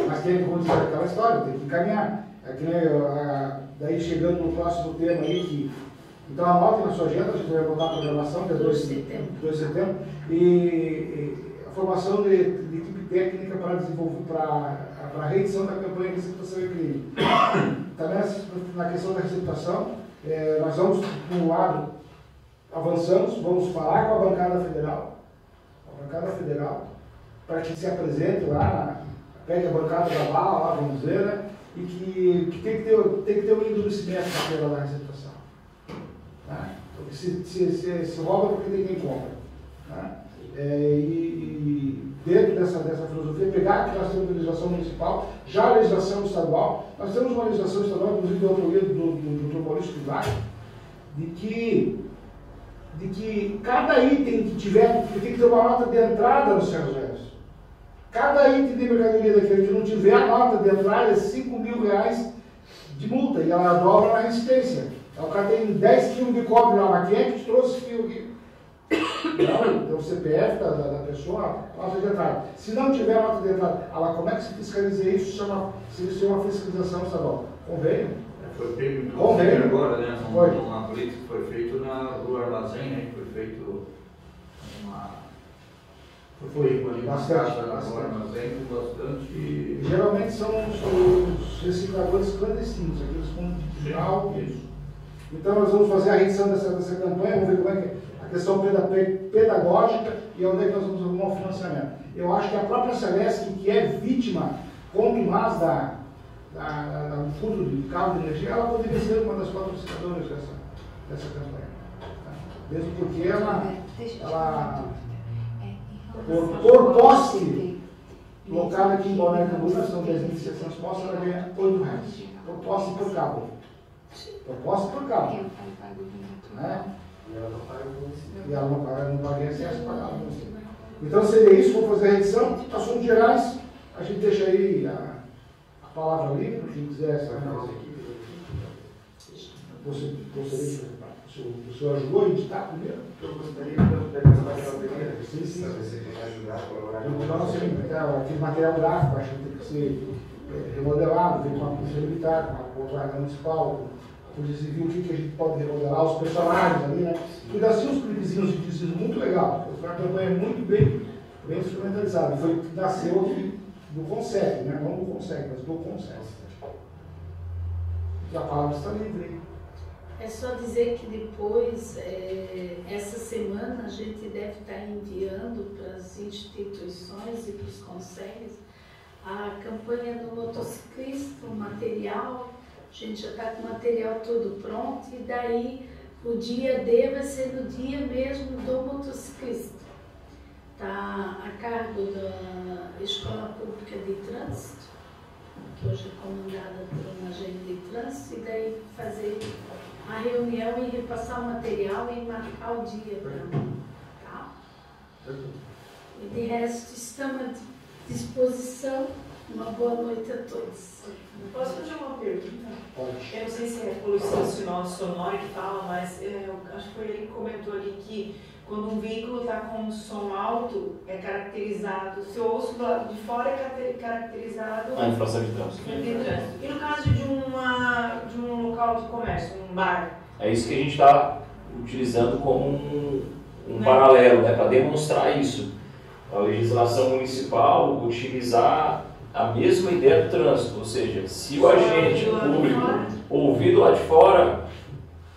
Mas tem que acontecer aquela história, tem que encaminhar. Daí chegando no próximo tema aí, então anotem na sua agenda, a gente vai botar a programação, que é 2 de setembro, e a formação de equipe técnica para desenvolver, para a reedição da campanha de receptação e crime. Também na questão da receptação, nós vamos, por um lado, avançamos, vamos falar com a bancada federal, para que se apresente lá, pegue a bancada da bala, lá, vamos dizer, né? E que tem que ter um endurecimento da receptação. Porque se rouba porque tem quem compra. E dentro dessa filosofia, pegar que nós temos legislação municipal, já a legislação estadual, nós temos uma legislação estadual, inclusive de autoria do Dr. Maurício Pilar, de que cada item que tiver, tem que ter uma nota de entrada nos ferros velhos. Cada item de mercadoria daquele que não tiver a nota de entrada é R$5.000 de multa, e ela dobra na resistência. Então, o cara tem 10 kg de cobre lá, mas quem é que te trouxe esse fio aqui? Então, o CPF da pessoa, nota de entrada. Se não tiver nota de entrada, como é que se fiscaliza isso? Isso é uma fiscalização estadual. Convênio? Foi feito convênio agora, né? Uma política que foi feita na Rua Armazém, né? Foi feito bastante. Bastante. Geralmente são os recicladores clandestinos, aqueles com digital. Então nós vamos fazer a reedição dessa campanha, vamos ver como é que é a questão pedagógica e onde é que nós vamos arrumar o financiamento. Eu acho que a própria Celeste, que é vítima contumaz do furto de cabo de energia, ela poderia ser uma das patrocinadoras dessa campanha. Mesmo porque ela por poste local aqui em Balneário Camboriú, nós estamos 10.700 postos, ela ganha R$8. Por poste e por cabo. Por poste e por cabo. Né? E ela não paga excesso para pagar. Então seria isso, vamos fazer a edição. Assuntos gerais, a gente deixa aí a palavra livre, quem quiser saber. Você gostaria o senhor ajudou a editar primeiro? Eu gostaria de pegar essa primeira. Sim, sim. Se você puder ajudar, colaborar. Aquele material gráfico, acho que tem que ser remodelado, feito com a polícia militar, com a guarda municipal, com a polícia civil, o que a gente pode remodelar, os personagens ali, né? Tudo assim, uns clipezinhos de tecido muito legal. Foi uma campanha muito bem instrumentalizada. Foi que nasceu aqui do Consec, né? Não do Consec, mas do Consec. E a palavra está livre. É só dizer que depois, essa semana, a gente deve estar enviando para as instituições e para os conselhos a campanha do motociclista, o material. A gente já está com o material todo pronto e daí o dia D vai ser no dia mesmo do motociclista. Está a cargo da Escola Pública de Trânsito, que hoje é comandada por uma agente de trânsito, e daí fazer a reunião e repassar o material e marcar o dia para mim. Tá? E de resto, estamos à disposição. Uma boa noite a todos. Posso fazer uma pergunta? Pode. Eu não sei se é poluição sonora que fala, mas eu acho que foi ele que comentou ali que quando um veículo está com um som alto, é caracterizado, se eu ouço do lado de fora, é caracterizado... A infração de trânsito. E no caso de um local de comércio, um bar? É isso que a gente está utilizando como um paralelo, né, para demonstrar isso. A legislação municipal utilizar a mesma ideia do trânsito, ou seja, se o agente público ouvir do lado de fora,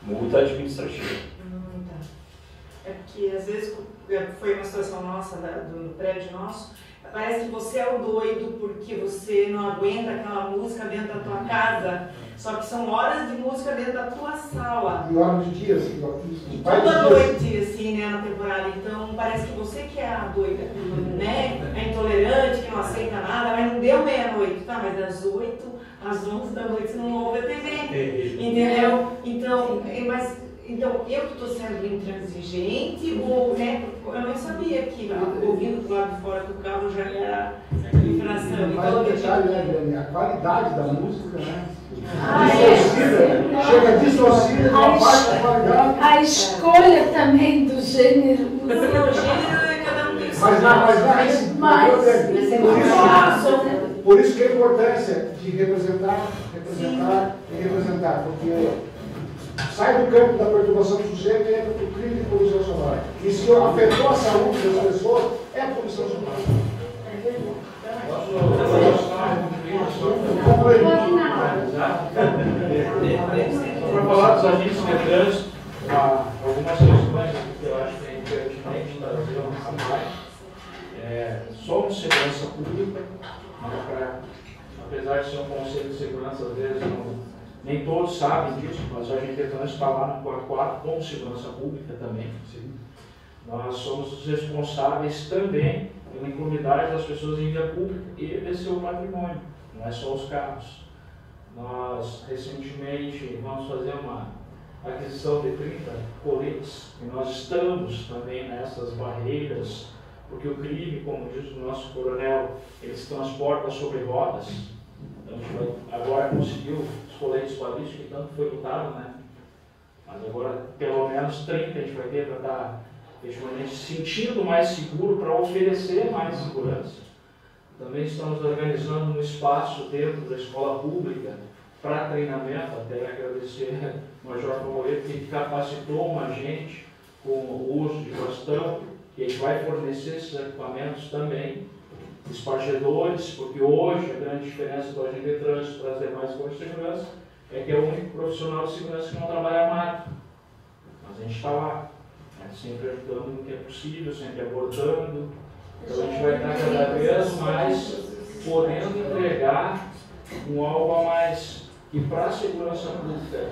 multa administrativa. É porque às vezes foi uma situação nossa, do prédio nosso, parece que você é o doido porque você não aguenta aquela música dentro da tua casa, só que são horas de música dentro da tua sala. E horas de dia, assim, e toda noite, assim, né, na temporada. Então parece que você que é a doida, né? É intolerante, que não aceita nada, mas não deu meia-noite, tá? Mas das 8 às 11 da noite você não ouve a TV. Entendeu? Então, Então, eu que estou sendo intransigente, ou, né, eu não sabia que ouvindo do lado de fora do carro já era infração. Mas Então, o detalhe, né, Guilherme, a qualidade da música, né? Distorcida, chega distorcida de uma baixa qualidade. A escolha também do gênero. Mas o gênero, cada um tem seu por isso que a importância de representar, porque sai do campo da perturbação do sujeito e entra para o crime de poluição sonora. E se afetou a saúde das pessoas, é a poluição sonora. É verdade. Para falar dos agentes de trânsito, algumas questões que eu acho que é pertinente trazer uma mais. Somos segurança pública, apesar de ser um conselho de segurança, às vezes nem todos sabem disso, mas a gente está lá no 44 como segurança pública também. Sim. Nós somos os responsáveis também pela incolumidade das pessoas em via pública e de seu patrimônio, não é só os carros. Nós, recentemente, vamos fazer uma aquisição de 30 coletes e nós estamos também nessas barreiras, porque o crime, como diz o nosso coronel, ele se transporta sobre rodas. Então, a gente vai, agora conseguiu os coletes balísticos, que tanto foi lutado, né? Mas agora, pelo menos 30 a gente vai ter para estar efetivamente se sentindo mais seguro para oferecer mais segurança. Também estamos organizando um espaço dentro da escola pública para treinamento, até agradecer ao Major Famoreto, que capacitou uma gente com o uso de bastão, e a gente vai fornecer esses equipamentos também, espargedores, porque hoje a grande diferença do agente de trânsito para as demais forças de segurança é que é o único profissional de segurança que não trabalha armado. Mas a gente está lá, né, sempre ajudando no que é possível, sempre abordando. Então a gente vai estar cada vez mais podendo entregar um algo a mais. E para a segurança pública,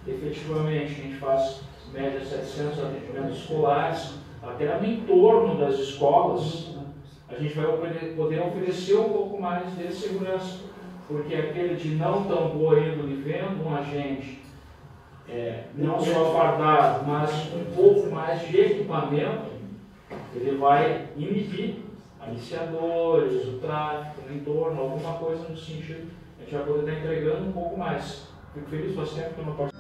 efetivamente, a gente faz média 700 atendimentos escolares, até no entorno das escolas, a gente vai poder oferecer um pouco mais de segurança, porque aquele de não tão boa índole vendo um agente, não só fardado, mas um pouco mais de equipamento, ele vai inibir aliciadores, o tráfico no entorno, alguma coisa no sentido a gente vai poder estar entregando um pouco mais. Fico feliz, faz tempo que eu não participo